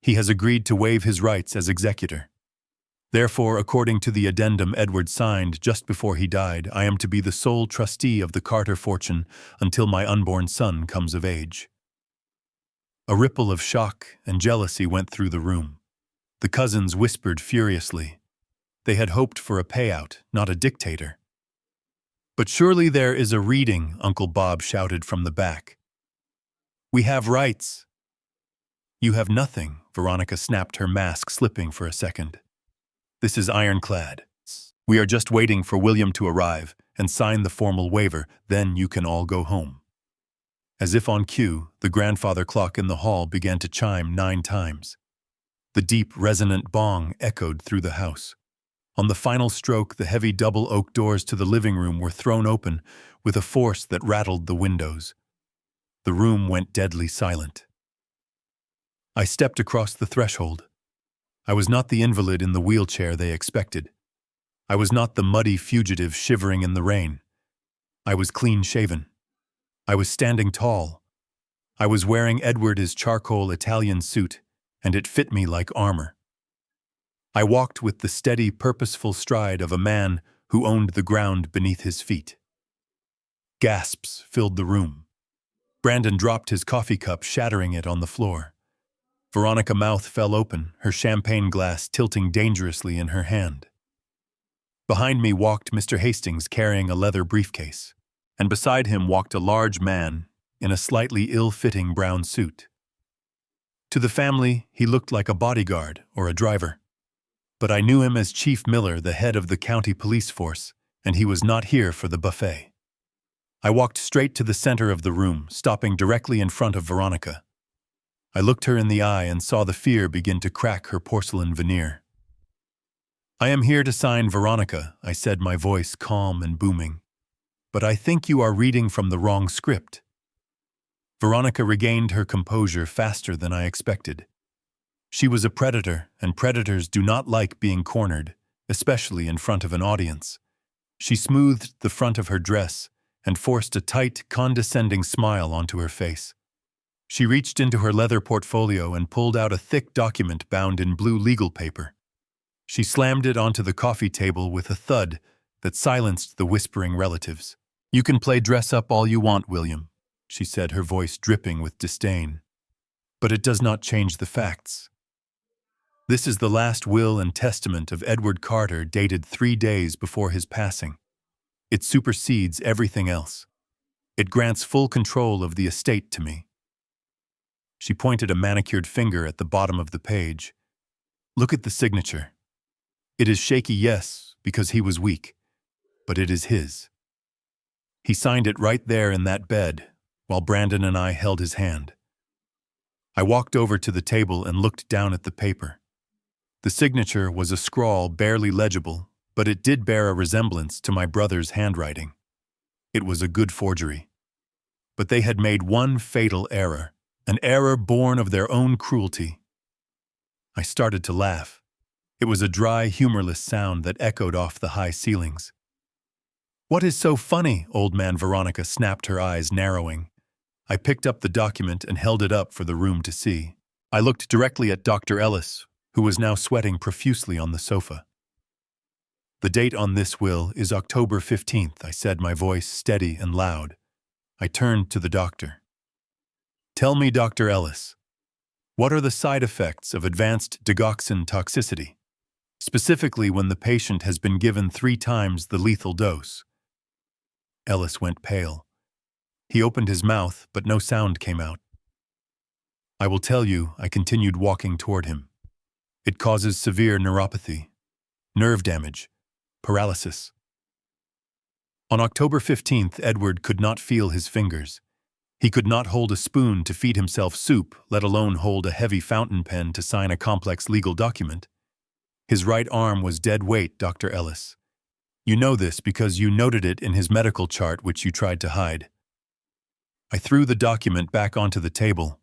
He has agreed to waive his rights as executor. Therefore, according to the addendum Edward signed just before he died, I am to be the sole trustee of the Carter fortune until my unborn son comes of age. A ripple of shock and jealousy went through the room. The cousins whispered furiously. They had hoped for a payout, not a dictator. "But surely there is a reading," Uncle Bob shouted from the back. "We have rights." "You have nothing," Veronica snapped, her mask slipping for a second. "This is ironclad. We are just waiting for William to arrive and sign the formal waiver, then you can all go home." As if on cue, the grandfather clock in the hall began to chime 9 times. The deep, resonant bong echoed through the house. On the final stroke, the heavy double oak doors to the living room were thrown open with a force that rattled the windows. The room went deadly silent. I stepped across the threshold. I was not the invalid in the wheelchair they expected. I was not the muddy fugitive shivering in the rain. I was clean-shaven. I was standing tall. I was wearing Edward's charcoal Italian suit, and it fit me like armor. I walked with the steady, purposeful stride of a man who owned the ground beneath his feet. Gasps filled the room. Brandon dropped his coffee cup, shattering it on the floor. Veronica's mouth fell open, her champagne glass tilting dangerously in her hand. Behind me walked Mr. Hastings, carrying a leather briefcase, and beside him walked a large man in a slightly ill-fitting brown suit. To the family, he looked like a bodyguard or a driver. But I knew him as Chief Miller, the head of the county police force, and he was not here for the buffet. I walked straight to the center of the room, stopping directly in front of Veronica. I looked her in the eye and saw the fear begin to crack her porcelain veneer. "I am here to sign, Veronica," I said, my voice calm and booming. "But I think you are reading from the wrong script." Veronica regained her composure faster than I expected. She was a predator, and predators do not like being cornered, especially in front of an audience. She smoothed the front of her dress and forced a tight, condescending smile onto her face. She reached into her leather portfolio and pulled out a thick document bound in blue legal paper. She slammed it onto the coffee table with a thud that silenced the whispering relatives. "You can play dress-up all you want, William," she said, her voice dripping with disdain. "But it does not change the facts. This is the last will and testament of Edward Carter, dated 3 days before his passing. It supersedes everything else. It grants full control of the estate to me." She pointed a manicured finger at the bottom of the page. "Look at the signature. It is shaky, yes, because he was weak, but it is his. He signed it right there in that bed, while Brandon and I held his hand." I walked over to the table and looked down at the paper. The signature was a scrawl barely legible, but it did bear a resemblance to my brother's handwriting. It was a good forgery. But they had made one fatal error, an error born of their own cruelty. I started to laugh. It was a dry, humorless sound that echoed off the high ceilings. "What is so funny?" Old man Veronica snapped, her eyes narrowing. I picked up the document and held it up for the room to see. I looked directly at Dr. Ellis, who was now sweating profusely on the sofa. "The date on this will is October 15th, I said, my voice steady and loud. I turned to the doctor. "Tell me, Dr. Ellis, what are the side effects of advanced digoxin toxicity, specifically when the patient has been given 3 times the lethal dose?" Ellis went pale. He opened his mouth, but no sound came out. "I will tell you," I continued, walking toward him. "It causes severe neuropathy, nerve damage, paralysis. On October 15th, Edward could not feel his fingers. He could not hold a spoon to feed himself soup, let alone hold a heavy fountain pen to sign a complex legal document. His right arm was dead weight, Dr. Ellis. You know this because you noted it in his medical chart, which you tried to hide. I threw the document back onto the table.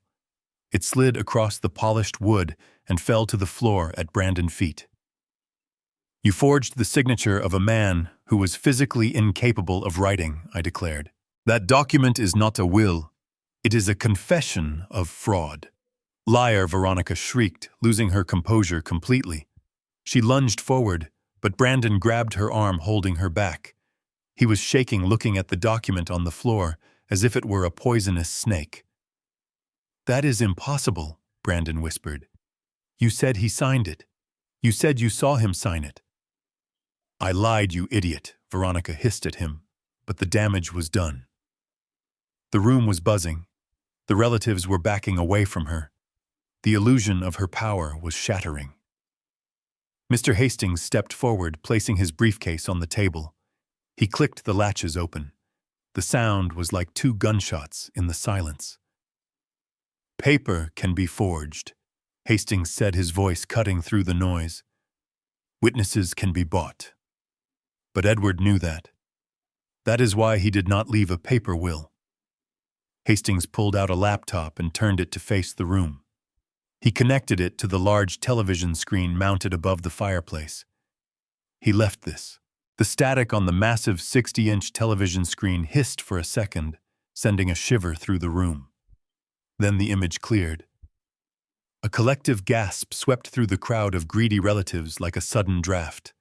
It slid across the polished wood and fell to the floor at Brandon's feet. You forged the signature of a man who was physically incapable of writing, I declared. That document is not a will. It is a confession of fraud. Liar, Veronica shrieked, losing her composure completely. She lunged forward, but Brandon grabbed her arm, holding her back. He was shaking, looking at the document on the floor, as if it were a poisonous snake. That is impossible, Brandon whispered. You said he signed it. You said you saw him sign it. I lied, you idiot, Veronica hissed at him, but the damage was done. The room was buzzing. The relatives were backing away from her. The illusion of her power was shattering. Mr. Hastings stepped forward, placing his briefcase on the table. He clicked the latches open. The sound was like 2 gunshots in the silence. Paper can be forged, Hastings said, his voice cutting through the noise. Witnesses can be bought. But Edward knew that. That is why he did not leave a paper will. Hastings pulled out a laptop and turned it to face the room. He connected it to the large television screen mounted above the fireplace. He left this. The static on the massive 60-inch television screen hissed for a second, sending a shiver through the room. Then the image cleared. A collective gasp swept through the crowd of greedy relatives like a sudden draft.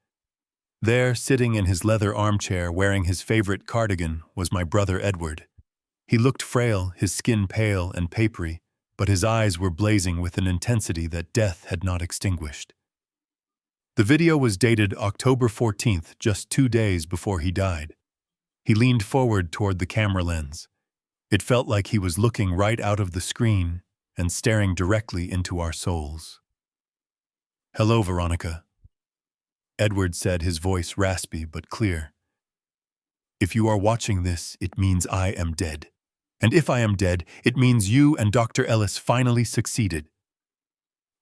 There, sitting in his leather armchair wearing his favorite cardigan, was my brother Edward. He looked frail, his skin pale and papery, but his eyes were blazing with an intensity that death had not extinguished. The video was dated October 14th, just 2 days before he died. He leaned forward toward the camera lens. It felt like he was looking right out of the screen and staring directly into our souls. Hello, Veronica, Edward said, his voice raspy but clear. If you are watching this, it means I am dead. And if I am dead, it means you and Dr. Ellis finally succeeded.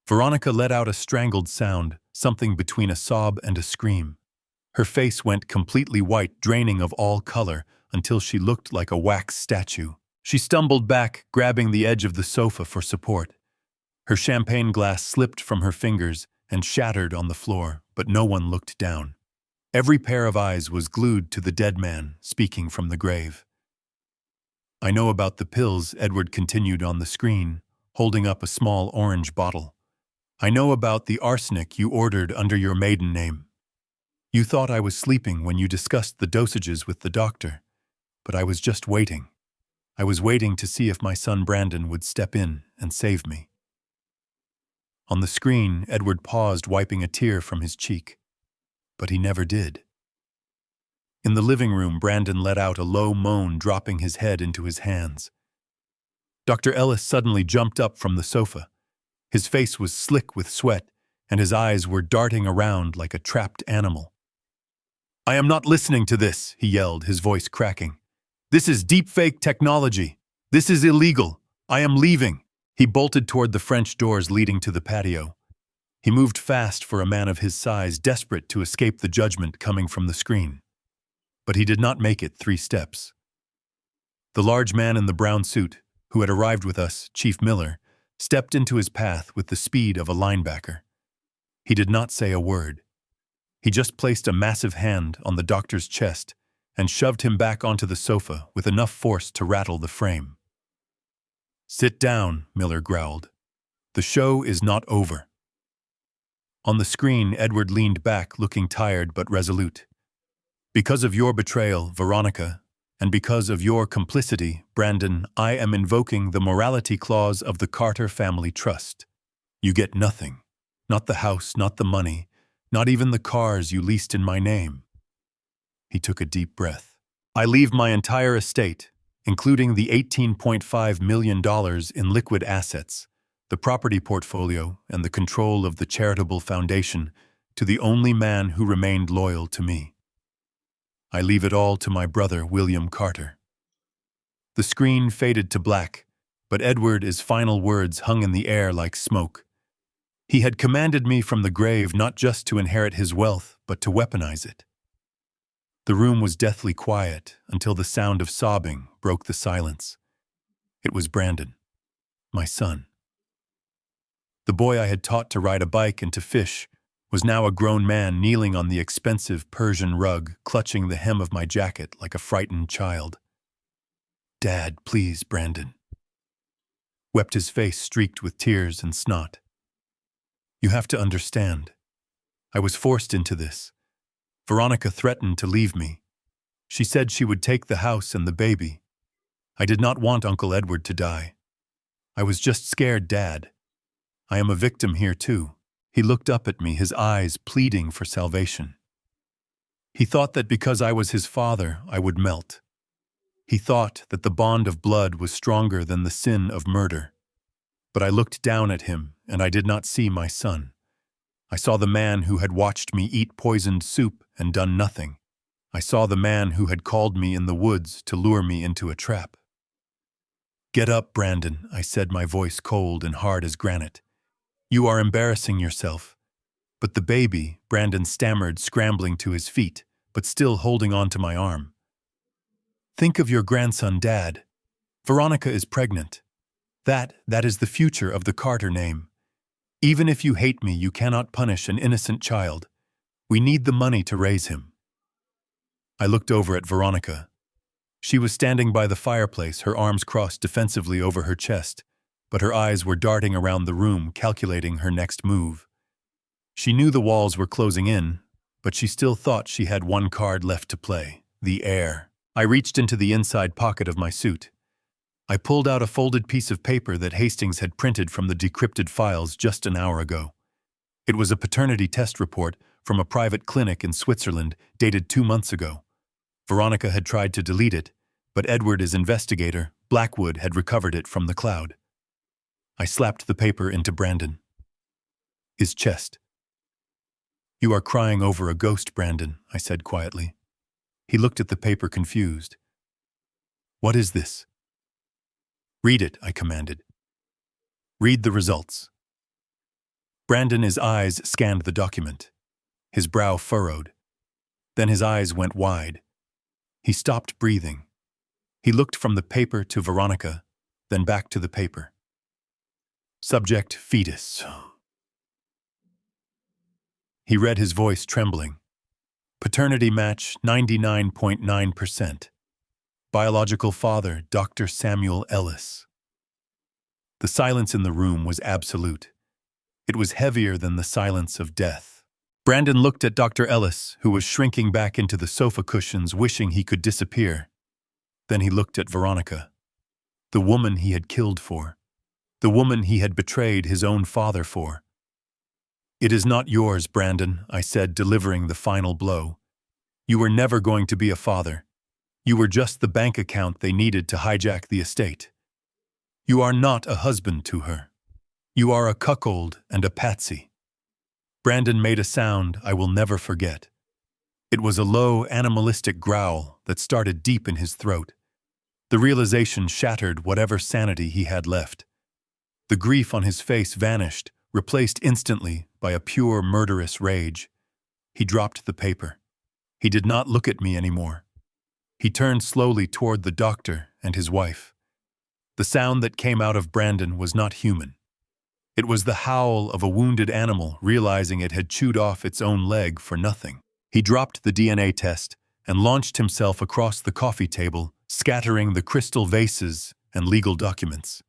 Veronica let out a strangled sound, something between a sob and a scream. Her face went completely white, draining of all color, until she looked like a wax statue. She stumbled back, grabbing the edge of the sofa for support. Her champagne glass slipped from her fingers and shattered on the floor, but no one looked down. Every pair of eyes was glued to the dead man, speaking from the grave. I know about the pills, Edward continued on the screen, holding up a small orange bottle. I know about the arsenic you ordered under your maiden name. You thought I was sleeping when you discussed the dosages with the doctor, but I was just waiting. I was waiting to see if my son Brandon would step in and save me. On the screen, Edward paused, wiping a tear from his cheek. But he never did. In the living room, Brandon let out a low moan, dropping his head into his hands. Dr. Ellis suddenly jumped up from the sofa. His face was slick with sweat, and his eyes were darting around like a trapped animal. I am not listening to this, he yelled, his voice cracking. This is deepfake technology. This is illegal. I am leaving. He bolted toward the French doors leading to the patio. He moved fast for a man of his size, desperate to escape the judgment coming from the screen. But he did not make it 3 steps. The large man in the brown suit, who had arrived with us, Chief Miller, stepped into his path with the speed of a linebacker. He did not say a word. He just placed a massive hand on the doctor's chest and shoved him back onto the sofa with enough force to rattle the frame. Sit down, Miller growled. The show is not over. On the screen, Edward leaned back, looking tired but resolute. Because of your betrayal, Veronica, and because of your complicity, Brandon, I am invoking the morality clause of the Carter Family Trust. You get nothing. Not the house, not the money, not even the cars you leased in my name. He took a deep breath. I leave my entire estate, including the $18.5 million in liquid assets, the property portfolio, and the control of the charitable foundation, to the only man who remained loyal to me. I leave it all to my brother, William Carter. The screen faded to black, but Edward's final words hung in the air like smoke. He had commanded me from the grave not just to inherit his wealth, but to weaponize it. The room was deathly quiet until the sound of sobbing broke the silence. It was Brandon, my son. The boy I had taught to ride a bike and to fish was now a grown man kneeling on the expensive Persian rug, clutching the hem of my jacket like a frightened child. "Dad, please, Brandon," wept, his face streaked with tears and snot. "You have to understand. I was forced into this. Veronica threatened to leave me. She said she would take the house and the baby. I did not want Uncle Edward to die. I was just scared, Dad. I am a victim here too." He looked up at me, his eyes pleading for salvation. He thought that because I was his father, I would melt. He thought that the bond of blood was stronger than the sin of murder. But I looked down at him, and I did not see my son. I saw the man who had watched me eat poisoned soup and done nothing. I saw the man who had called me in the woods to lure me into a trap. "Get up, Brandon," I said, my voice cold and hard as granite. "You are embarrassing yourself." "But the baby," Brandon stammered, scrambling to his feet, but still holding on to my arm. "Think of your grandson, Dad. Veronica is pregnant. That is the future of the Carter name. Even if you hate me, you cannot punish an innocent child. We need the money to raise him." I looked over at Veronica. She was standing by the fireplace, her arms crossed defensively over her chest, but her eyes were darting around the room, calculating her next move. She knew the walls were closing in, but she still thought she had one card left to play: the heir. I reached into the inside pocket of my suit. I pulled out a folded piece of paper that Hastings had printed from the decrypted files just an hour ago. It was a paternity test report from a private clinic in Switzerland dated 2 months ago. Veronica had tried to delete it, but Edward's investigator, Blackwood, had recovered it from the cloud. I slapped the paper into Brandon. His chest. "You are crying over a ghost, Brandon," I said quietly. He looked at the paper confused. "What is this?" "Read it," I commanded. "Read the results." Brandon's eyes scanned the document. His brow furrowed. Then his eyes went wide. He stopped breathing. He looked from the paper to Veronica, then back to the paper. "Subject, fetus." He read, his voice trembling. "Paternity match, 99.9%. Biological father, Dr. Samuel Ellis." The silence in the room was absolute. It was heavier than the silence of death. Brandon looked at Dr. Ellis, who was shrinking back into the sofa cushions, wishing he could disappear. Then he looked at Veronica, the woman he had killed for, the woman he had betrayed his own father for. "It is not yours, Brandon," I said, delivering the final blow. "You were never going to be a father. You were just the bank account they needed to hijack the estate. You are not a husband to her. You are a cuckold and a patsy." Brandon made a sound I will never forget. It was a low, animalistic growl that started deep in his throat. The realization shattered whatever sanity he had left. The grief on his face vanished, replaced instantly by a pure, murderous rage. He dropped the paper. He did not look at me anymore. He turned slowly toward the doctor and his wife. The sound that came out of Brandon was not human. It was the howl of a wounded animal realizing it had chewed off its own leg for nothing. He dropped the DNA test and launched himself across the coffee table, scattering the crystal vases and legal documents.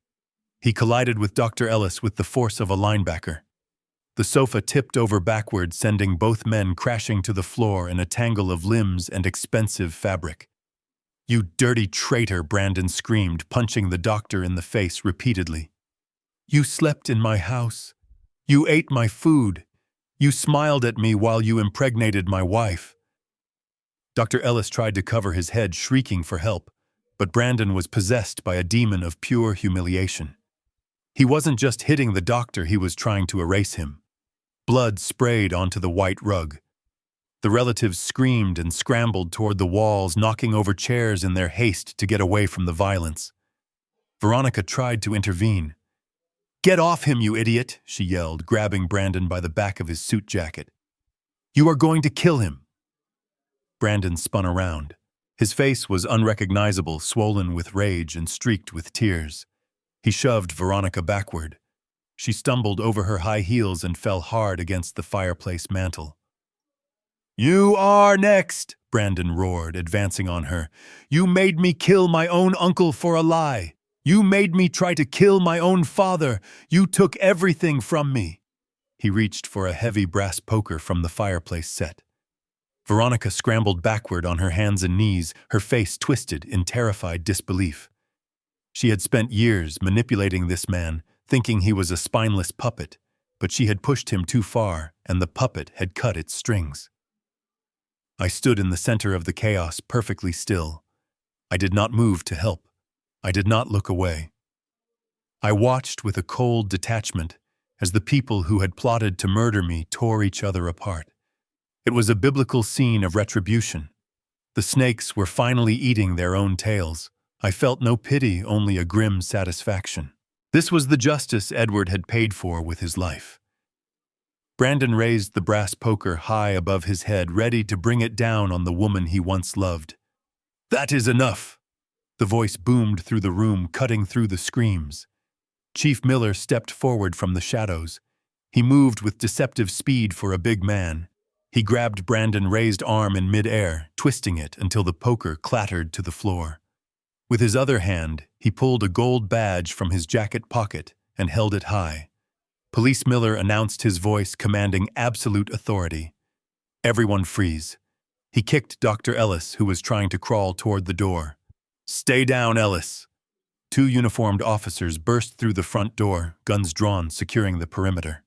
He collided with Dr. Ellis with the force of a linebacker. The sofa tipped over backward, sending both men crashing to the floor in a tangle of limbs and expensive fabric. "You dirty traitor," Brandon screamed, punching the doctor in the face repeatedly. "You slept in my house. You ate my food. You smiled at me while you impregnated my wife." Dr. Ellis tried to cover his head, shrieking for help, but Brandon was possessed by a demon of pure humiliation. He wasn't just hitting the doctor, he was trying to erase him. Blood sprayed onto the white rug. The relatives screamed and scrambled toward the walls, knocking over chairs in their haste to get away from the violence. Veronica tried to intervene. "Get off him, you idiot!" she yelled, grabbing Brandon by the back of his suit jacket. "You are going to kill him!" Brandon spun around. His face was unrecognizable, swollen with rage and streaked with tears. He shoved Veronica backward. She stumbled over her high heels and fell hard against the fireplace mantel. "You are next!" Brandon roared, advancing on her. "You made me kill my own uncle for a lie. You made me try to kill my own father. You took everything from me." He reached for a heavy brass poker from the fireplace set. Veronica scrambled backward on her hands and knees, her face twisted in terrified disbelief. She had spent years manipulating this man, thinking he was a spineless puppet, but she had pushed him too far, and the puppet had cut its strings. I stood in the center of the chaos, perfectly still. I did not move to help. I did not look away. I watched with a cold detachment as the people who had plotted to murder me tore each other apart. It was a biblical scene of retribution. The snakes were finally eating their own tails. I felt no pity, only a grim satisfaction. This was the justice Edward had paid for with his life. Brandon raised the brass poker high above his head, ready to bring it down on the woman he once loved. "That is enough!" The voice boomed through the room, cutting through the screams. Chief Miller stepped forward from the shadows. He moved with deceptive speed for a big man. He grabbed Brandon's raised arm in midair, twisting it until the poker clattered to the floor. With his other hand, he pulled a gold badge from his jacket pocket and held it high. Police Miller announced his voice, commanding absolute authority. "Everyone freeze." He kicked Dr. Ellis, who was trying to crawl toward the door. "Stay down, Ellis." Two uniformed officers burst through the front door, guns drawn, securing the perimeter.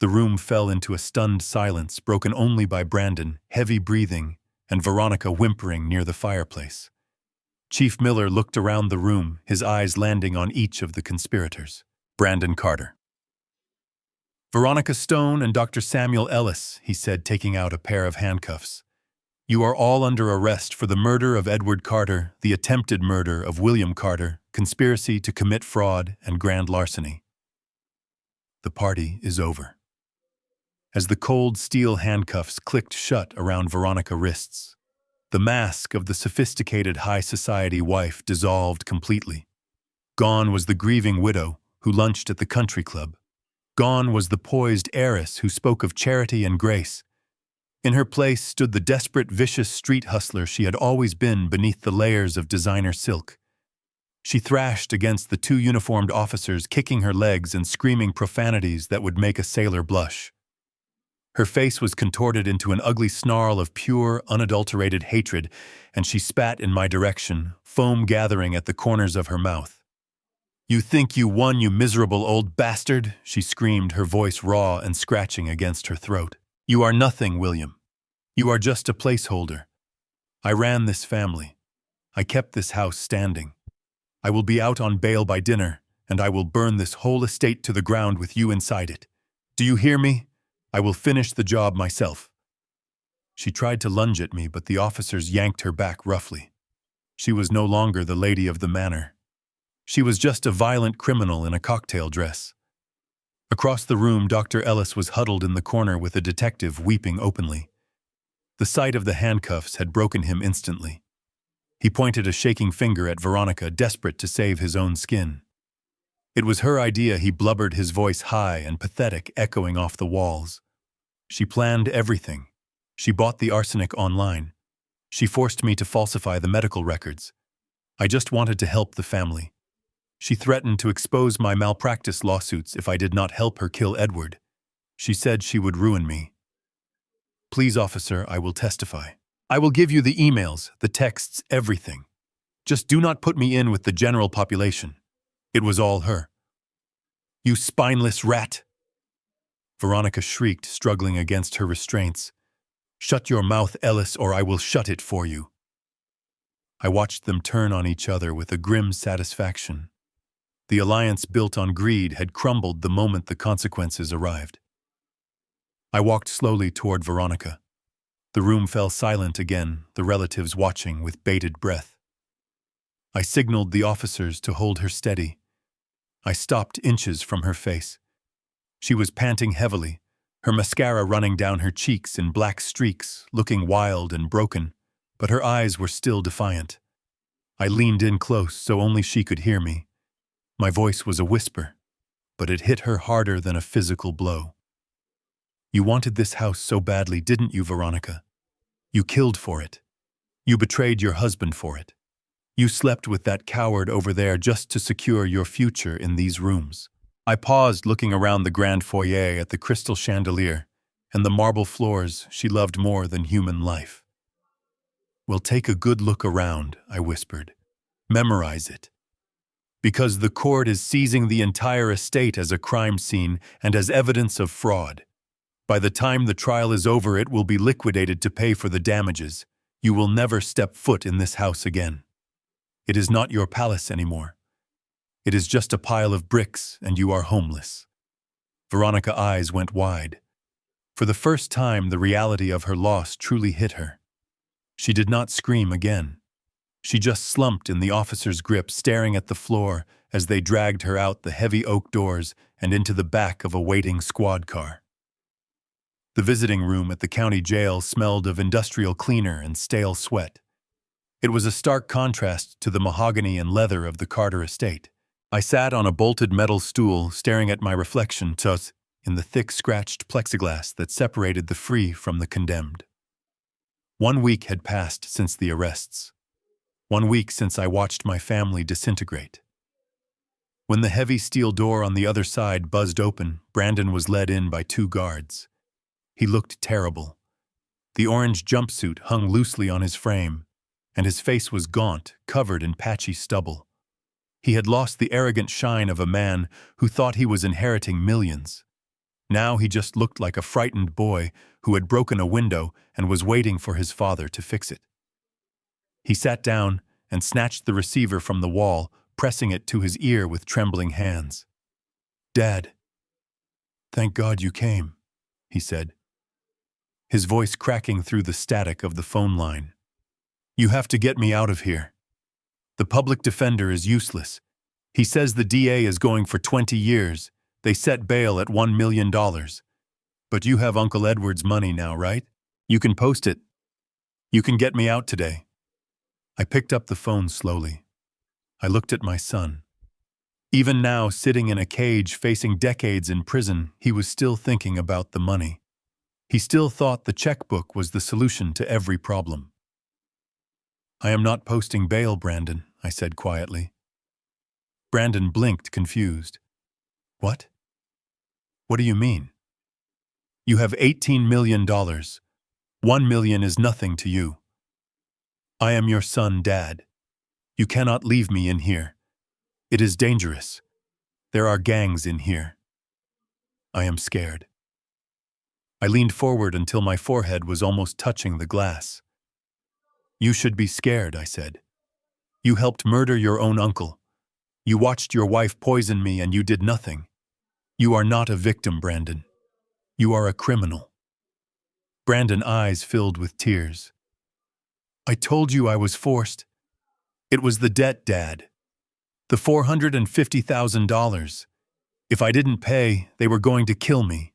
The room fell into a stunned silence, broken only by Brandon, heavy breathing, and Veronica whimpering near the fireplace. Chief Miller looked around the room, his eyes landing on each of the conspirators. "Brandon Carter." "Veronica Stone and Dr. Samuel Ellis," he said, taking out a pair of handcuffs. "You are all under arrest for the murder of Edward Carter, the attempted murder of William Carter, conspiracy to commit fraud, and grand larceny. The party is over." As the cold steel handcuffs clicked shut around Veronica's wrists, the mask of the sophisticated high society wife dissolved completely. Gone was the grieving widow who lunched at the country club. Gone was the poised heiress who spoke of charity and grace. In her place stood the desperate, vicious street hustler she had always been beneath the layers of designer silk. She thrashed against the two uniformed officers, kicking her legs and screaming profanities that would make a sailor blush. Her face was contorted into an ugly snarl of pure, unadulterated hatred, and she spat in my direction, foam gathering at the corners of her mouth. "You think you won, you miserable old bastard?" she screamed, her voice raw and scratching against her throat. "You are nothing, William. You are just a placeholder. I ran this family. I kept this house standing. I will be out on bail by dinner, and I will burn this whole estate to the ground with you inside it. Do you hear me? I will finish the job myself." She tried to lunge at me, but the officers yanked her back roughly. She was no longer the lady of the manor. She was just a violent criminal in a cocktail dress. Across the room, Dr. Ellis was huddled in the corner with a detective weeping openly. The sight of the handcuffs had broken him instantly. He pointed a shaking finger at Veronica, desperate to save his own skin. It was her idea, he blubbered, his voice high and pathetic, echoing off the walls. She planned everything. She bought the arsenic online. She forced me to falsify the medical records. I just wanted to help the family. She threatened to expose my malpractice lawsuits if I did not help her kill Edward. She said she would ruin me. "Please, officer, I will testify. I will give you the emails, the texts, everything. Just do not put me in with the general population. It was all her." "You spineless rat!" Veronica shrieked, struggling against her restraints. "Shut your mouth, Ellis, or I will shut it for you." I watched them turn on each other with a grim satisfaction. The alliance built on greed had crumbled the moment the consequences arrived. I walked slowly toward Veronica. The room fell silent again, the relatives watching with bated breath. I signaled the officers to hold her steady. I stopped inches from her face. She was panting heavily, her mascara running down her cheeks in black streaks, looking wild and broken, but her eyes were still defiant. I leaned in close so only she could hear me. My voice was a whisper, but it hit her harder than a physical blow. You wanted this house so badly, didn't you, Veronica? You killed for it. You betrayed your husband for it. You slept with that coward over there just to secure your future in these rooms. I paused, looking around the grand foyer at the crystal chandelier and the marble floors she loved more than human life. "We'll take a good look around," I whispered. "Memorize it. Because the court is seizing the entire estate as a crime scene and as evidence of fraud. By the time the trial is over, it will be liquidated to pay for the damages. You will never step foot in this house again. It is not your palace anymore. It is just a pile of bricks, and you are homeless." Veronica's eyes went wide. For the first time, the reality of her loss truly hit her. She did not scream again. She just slumped in the officer's grip, staring at the floor as they dragged her out the heavy oak doors and into the back of a waiting squad car. The visiting room at the county jail smelled of industrial cleaner and stale sweat. It was a stark contrast to the mahogany and leather of the Carter estate. I sat on a bolted metal stool, staring at my reflection in the thick, scratched plexiglass that separated the free from the condemned. 1 week had passed since the arrests. 1 week since I watched my family disintegrate. When the heavy steel door on the other side buzzed open, Brandon was led in by 2 guards. He looked terrible. The orange jumpsuit hung loosely on his frame, and his face was gaunt, covered in patchy stubble. He had lost the arrogant shine of a man who thought he was inheriting millions. Now he just looked like a frightened boy who had broken a window and was waiting for his father to fix it. He sat down and snatched the receiver from the wall, pressing it to his ear with trembling hands. "Dad, thank God you came," he said, his voice cracking through the static of the phone line. "You have to get me out of here. The public defender is useless. He says the DA is going for 20 years. They set bail at $1 million. But you have Uncle Edward's money now, right? You can post it. You can get me out today." I picked up the phone slowly. I looked at my son. Even now, sitting in a cage facing decades in prison, he was still thinking about the money. He still thought the checkbook was the solution to every problem. "I am not posting bail, Brandon," I said quietly. Brandon blinked, confused. "What? What do you mean? You have $18 million. $1 million is nothing to you. I am your son, Dad. You cannot leave me in here. It is dangerous. There are gangs in here. I am scared." I leaned forward until my forehead was almost touching the glass. "You should be scared," I said. "You helped murder your own uncle. You watched your wife poison me and you did nothing. You are not a victim, Brandon. You are a criminal." Brandon's eyes filled with tears. "I told you I was forced. It was the debt, Dad. The $450,000. If I didn't pay, they were going to kill me."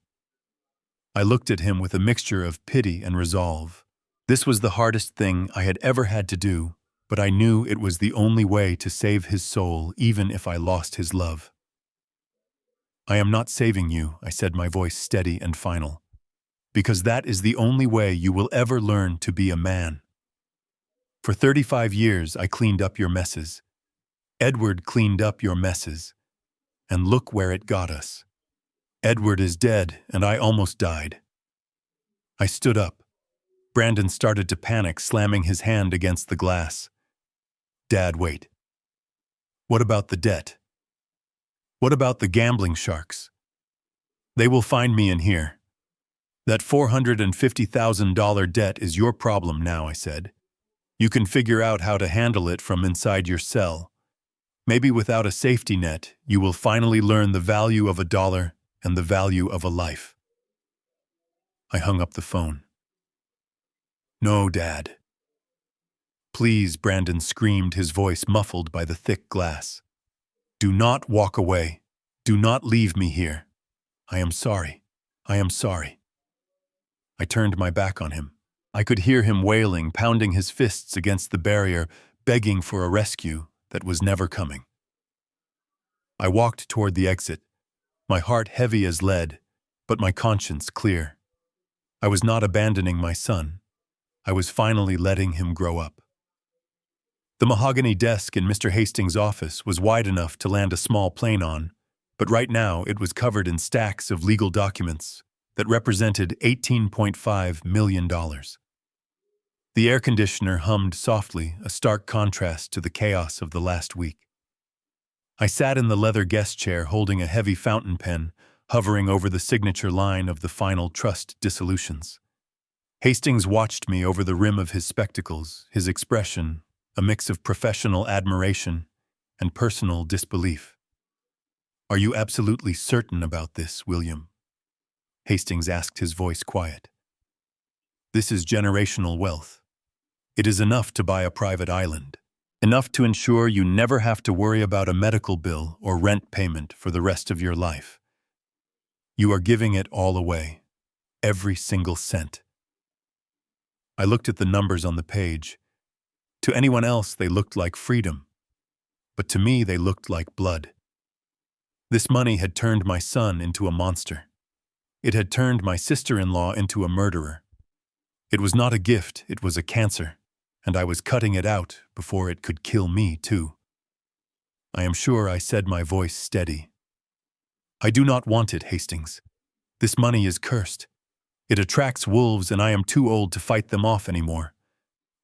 I looked at him with a mixture of pity and resolve. This was the hardest thing I had ever had to do, but I knew it was the only way to save his soul, even if I lost his love. "I am not saving you," I said, my voice steady and final, "because that is the only way you will ever learn to be a man. For 35 years, I cleaned up your messes. Edward cleaned up your messes. And look where it got us. Edward is dead, and I almost died." I stood up. Brandon started to panic, slamming his hand against the glass. "Dad, wait. What about the debt? What about the gambling sharks? They will find me in here. That $450,000 debt is your problem now," I said. "You can figure out how to handle it from inside your cell. Maybe without a safety net, you will finally learn the value of a dollar and the value of a life." I hung up the phone. "No, Dad." "Please," Brandon screamed, his voice muffled by the thick glass. "Do not walk away. Do not leave me here. I am sorry. I am sorry." I turned my back on him. I could hear him wailing, pounding his fists against the barrier, begging for a rescue that was never coming. I walked toward the exit, my heart heavy as lead, but my conscience clear. I was not abandoning my son. I was finally letting him grow up. The mahogany desk in Mr. Hastings' office was wide enough to land a small plane on, but right now it was covered in stacks of legal documents that represented $18.5 million. The air conditioner hummed softly, a stark contrast to the chaos of the last week. I sat in the leather guest chair holding a heavy fountain pen, hovering over the signature line of the final trust dissolutions. Hastings watched me over the rim of his spectacles, his expression a mix of professional admiration and personal disbelief. "Are you absolutely certain about this, William?" Hastings asked, his voice quiet. "This is generational wealth. It is enough to buy a private island, enough to ensure you never have to worry about a medical bill or rent payment for the rest of your life. You are giving it all away, every single cent." I looked at the numbers on the page. To anyone else, they looked like freedom, but to me, they looked like blood. This money had turned my son into a monster. It had turned my sister-in-law into a murderer. It was not a gift, it was a cancer, and I was cutting it out before it could kill me, too. I am sure I said, my voice steady. "I do not want it, Hastings. This money is cursed. It attracts wolves, and I am too old to fight them off anymore.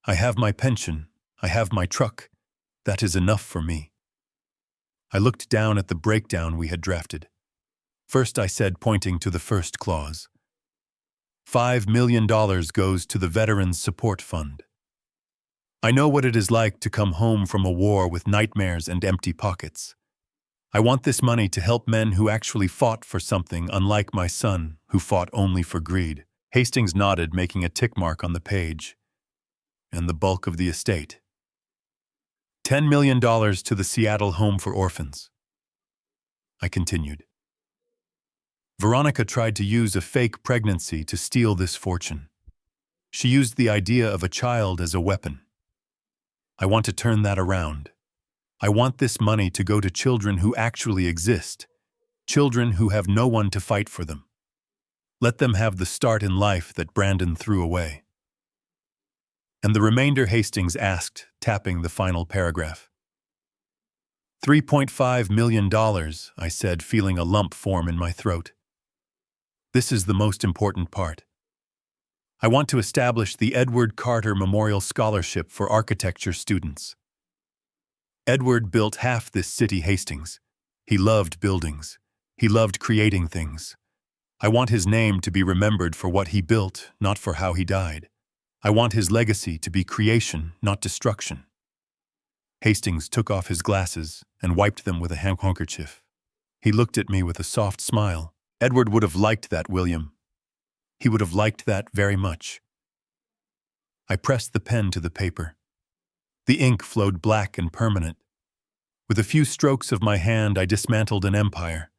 I have my pension. I have my truck. That is enough for me." I looked down at the breakdown we had drafted. First, I said, pointing to the first clause, $5 million goes to the Veterans Support Fund. I know what it is like to come home from a war with nightmares and empty pockets. I want this money to help men who actually fought for something, unlike my son, who fought only for greed. Hastings nodded, making a tick mark on the page. "And the bulk of the estate?" $10 million to the Seattle Home for Orphans. I continued. Veronica tried to use a fake pregnancy to steal this fortune. She used the idea of a child as a weapon. I want to turn that around. I want this money to go to children who actually exist, children who have no one to fight for them. Let them have the start in life that Brandon threw away. "And the remainder?" Hastings asked, tapping the final paragraph. $3.5 million, I said, feeling a lump form in my throat. This is the most important part. I want to establish the Edward Carter Memorial Scholarship for architecture students. Edward built half this city, Hastings. He loved buildings. He loved creating things. I want his name to be remembered for what he built, not for how he died. I want his legacy to be creation, not destruction. Hastings took off his glasses and wiped them with a handkerchief. He looked at me with a soft smile. "Edward would have liked that, William. He would have liked that very much." I pressed the pen to the paper. The ink flowed black and permanent. With a few strokes of my hand, I dismantled an empire.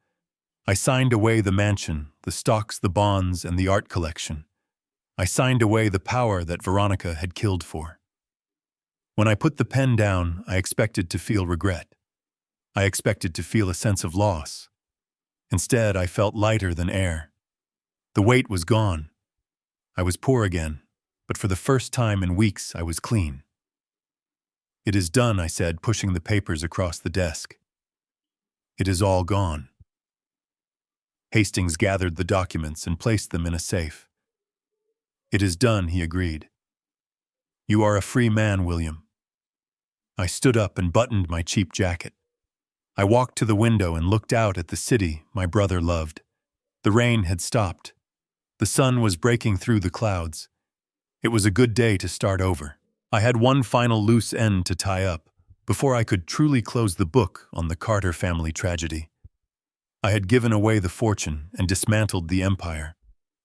I signed away the mansion, the stocks, the bonds, and the art collection. I signed away the power that Veronica had killed for. When I put the pen down, I expected to feel regret. I expected to feel a sense of loss. Instead, I felt lighter than air. The weight was gone. I was poor again, but for the first time in weeks, I was clean. "It is done," I said, pushing the papers across the desk. "It is all gone." Hastings gathered the documents and placed them in a safe. "It is done," he agreed. "You are a free man, William." I stood up and buttoned my cheap jacket. I walked to the window and looked out at the city my brother loved. The rain had stopped. The sun was breaking through the clouds. It was a good day to start over. I had one final loose end to tie up before I could truly close the book on the Carter family tragedy. I had given away the fortune and dismantled the empire,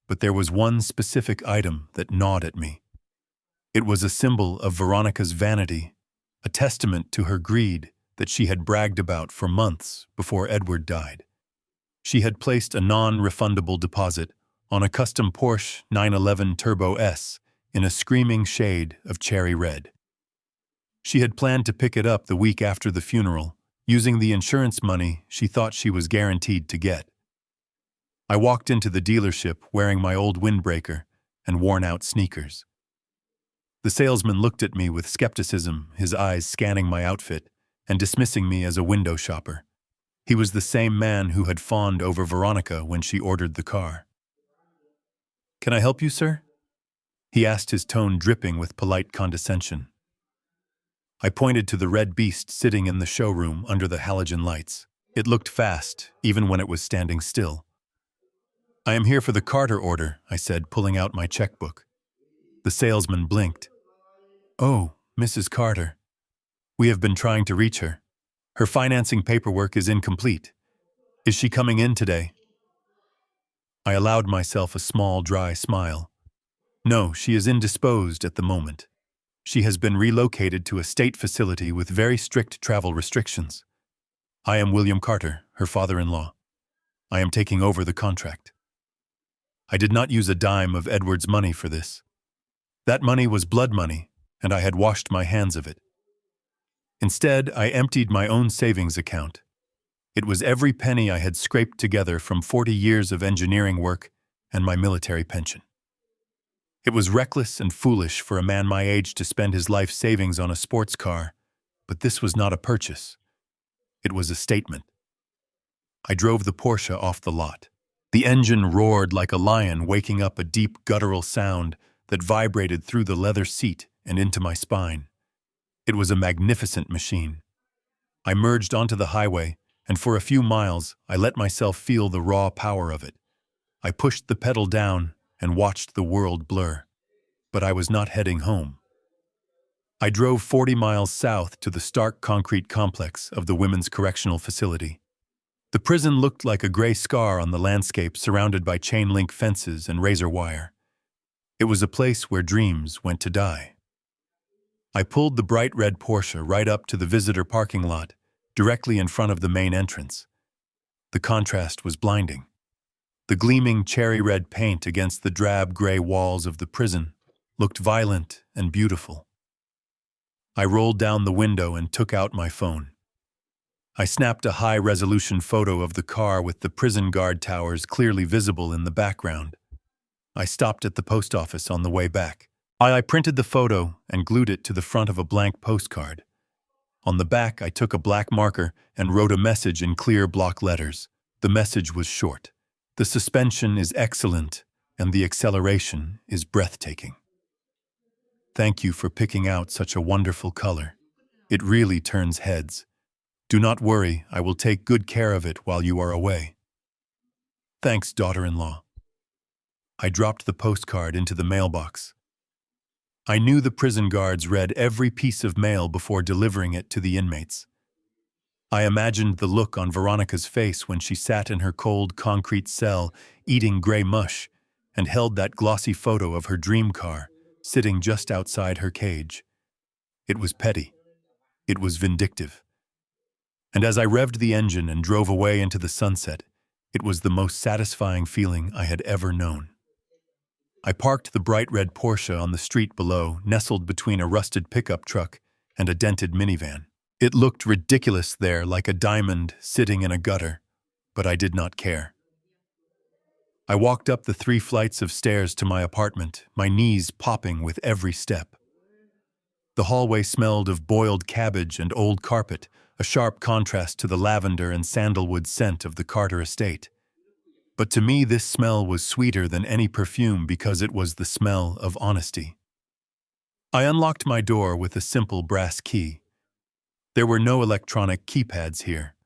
but there was one specific item that gnawed at me. It was a symbol of Veronica's vanity, a testament to her greed that she had bragged about for months before Edward died. She had placed a non-refundable deposit on a custom Porsche 911 Turbo S in a screaming shade of cherry red. She had planned to pick it up the week after the funeral, using the insurance money she thought she was guaranteed to get. I walked into the dealership wearing my old windbreaker and worn-out sneakers. The salesman looked at me with skepticism, his eyes scanning my outfit and dismissing me as a window shopper. He was the same man who had fawned over Veronica when she ordered the car. "Can I help you, sir?" he asked, his tone dripping with polite condescension. I pointed to the red beast sitting in the showroom under the halogen lights. It looked fast, even when it was standing still. "I am here for the Carter order," I said, pulling out my checkbook. The salesman blinked. "Oh, Mrs. Carter. We have been trying to reach her. Her financing paperwork is incomplete. Is she coming in today?" I allowed myself a small, dry smile. "No, she is indisposed at the moment. She has been relocated to a state facility with very strict travel restrictions. I am William Carter, her father-in-law. I am taking over the contract." I did not use a dime of Edward's money for this. That money was blood money, and I had washed my hands of it. Instead, I emptied my own savings account. It was every penny I had scraped together from 40 years of engineering work and my military pension. It was reckless and foolish for a man my age to spend his life savings on a sports car, but this was not a purchase. It was a statement. I drove the Porsche off the lot. The engine roared like a lion, waking up a deep guttural sound that vibrated through the leather seat and into my spine. It was a magnificent machine. I merged onto the highway, and for a few miles, I let myself feel the raw power of it. I pushed the pedal down and watched the world blur. But I was not heading home. I drove 40 miles south to the stark concrete complex of the Women's Correctional Facility. The prison looked like a gray scar on the landscape, surrounded by chain-link fences and razor wire. It was a place where dreams went to die. I pulled the bright red Porsche right up to the visitor parking lot, directly in front of the main entrance. The contrast was blinding. The gleaming cherry-red paint against the drab gray walls of the prison looked violent and beautiful. I rolled down the window and took out my phone. I snapped a high-resolution photo of the car with the prison guard towers clearly visible in the background. I stopped at the post office on the way back. I printed the photo and glued it to the front of a blank postcard. On the back, I took a black marker and wrote a message in clear block letters. The message was short. "The suspension is excellent, and the acceleration is breathtaking. Thank you for picking out such a wonderful color. It really turns heads. Do not worry, I will take good care of it while you are away. Thanks, daughter-in-law." I dropped the postcard into the mailbox. I knew the prison guards read every piece of mail before delivering it to the inmates. I imagined the look on Veronica's face when she sat in her cold concrete cell, eating gray mush, and held that glossy photo of her dream car, sitting just outside her cage. It was petty. It was vindictive. And as I revved the engine and drove away into the sunset, it was the most satisfying feeling I had ever known. I parked the bright red Porsche on the street below, nestled between a rusted pickup truck and a dented minivan. It looked ridiculous there, like a diamond sitting in a gutter, but I did not care. I walked up the 3 flights of stairs to my apartment, my knees popping with every step. The hallway smelled of boiled cabbage and old carpet, a sharp contrast to the lavender and sandalwood scent of the Carter estate. But to me, this smell was sweeter than any perfume because it was the smell of honesty. I unlocked my door with a simple brass key. There were no electronic keypads here,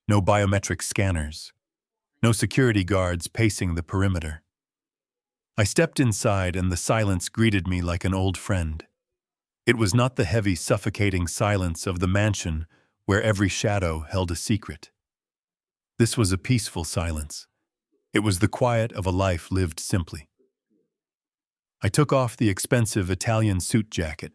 no biometric scanners, no security guards pacing the perimeter. I stepped inside and the silence greeted me like an old friend. It was not the heavy, suffocating silence of the mansion where every shadow held a secret. This was a peaceful silence, It was the quiet of a life lived simply. I took off the expensive Italian suit jacket.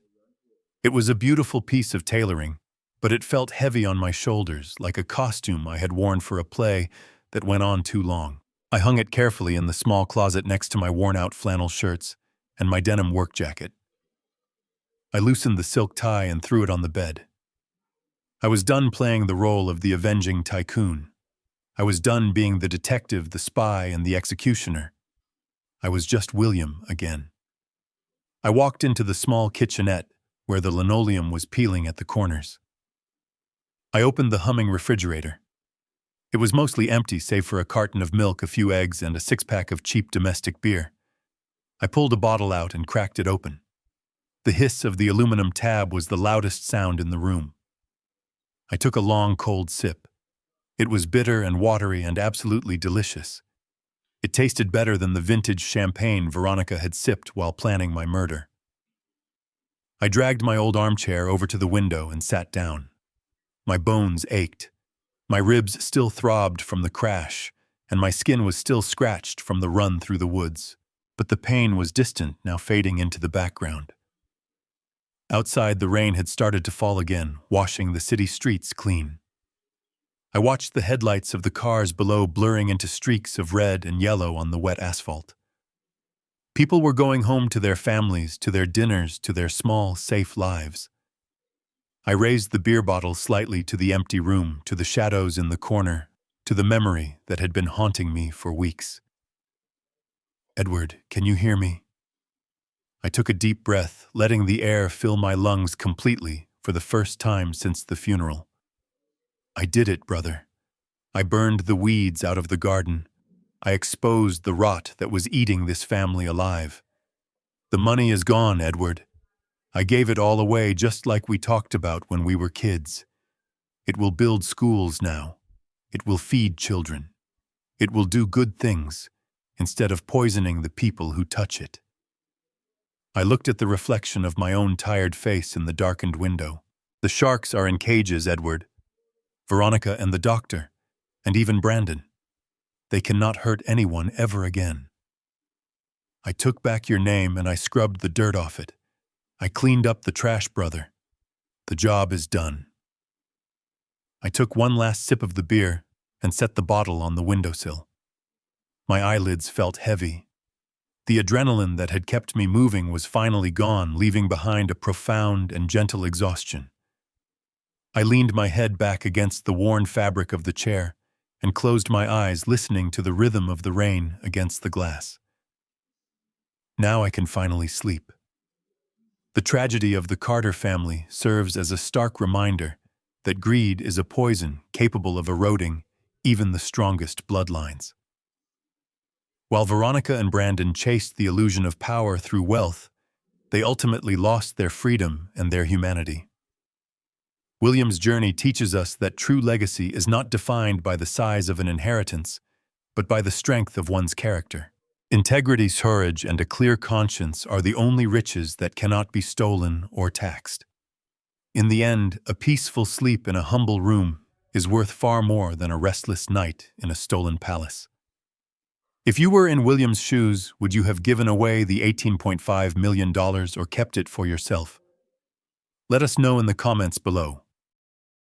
It was a beautiful piece of tailoring, but it felt heavy on my shoulders, like a costume I had worn for a play that went on too long. I hung it carefully in the small closet next to my worn-out flannel shirts and my denim work jacket. I loosened the silk tie and threw it on the bed. I was done playing the role of the avenging tycoon. I was done being the detective, the spy, and the executioner. I was just William again. I walked into the small kitchenette where the linoleum was peeling at the corners. I opened the humming refrigerator. It was mostly empty save for a carton of milk, a few eggs, and a six-pack of cheap domestic beer. I pulled a bottle out and cracked it open. The hiss of the aluminum tab was the loudest sound in the room. I took a long, cold sip. It was bitter and watery and absolutely delicious. It tasted better than the vintage champagne Veronica had sipped while planning my murder. I dragged my old armchair over to the window and sat down. My bones ached. My ribs still throbbed from the crash, and my skin was still scratched from the run through the woods. But the pain was distant, now fading into the background. Outside, the rain had started to fall again, washing the city streets clean. I watched the headlights of the cars below blurring into streaks of red and yellow on the wet asphalt. People were going home to their families, to their dinners, to their small, safe lives. I raised the beer bottle slightly to the empty room, to the shadows in the corner, to the memory that had been haunting me for weeks. "Edward, can you hear me?" I took a deep breath, letting the air fill my lungs completely for the first time since the funeral. "I did it, brother. I burned the weeds out of the garden. I exposed the rot that was eating this family alive. The money is gone, Edward. I gave it all away just like we talked about when we were kids. It will build schools now. It will feed children. It will do good things, instead of poisoning the people who touch it." I looked at the reflection of my own tired face in the darkened window. "The sharks are in cages, Edward. Veronica and the doctor, and even Brandon. They cannot hurt anyone ever again. I took back your name and I scrubbed the dirt off it. I cleaned up the trash, brother. The job is done." I took one last sip of the beer and set the bottle on the windowsill. My eyelids felt heavy. The adrenaline that had kept me moving was finally gone, leaving behind a profound and gentle exhaustion. I leaned my head back against the worn fabric of the chair and closed my eyes, listening to the rhythm of the rain against the glass. Now I can finally sleep. The tragedy of the Carter family serves as a stark reminder that greed is a poison capable of eroding even the strongest bloodlines. While Veronica and Brandon chased the illusion of power through wealth, they ultimately lost their freedom and their humanity. William's journey teaches us that true legacy is not defined by the size of an inheritance, but by the strength of one's character. Integrity, courage, and a clear conscience are the only riches that cannot be stolen or taxed. In the end, a peaceful sleep in a humble room is worth far more than a restless night in a stolen palace. If you were in William's shoes, would you have given away the $18.5 million or kept it for yourself? Let us know in the comments below.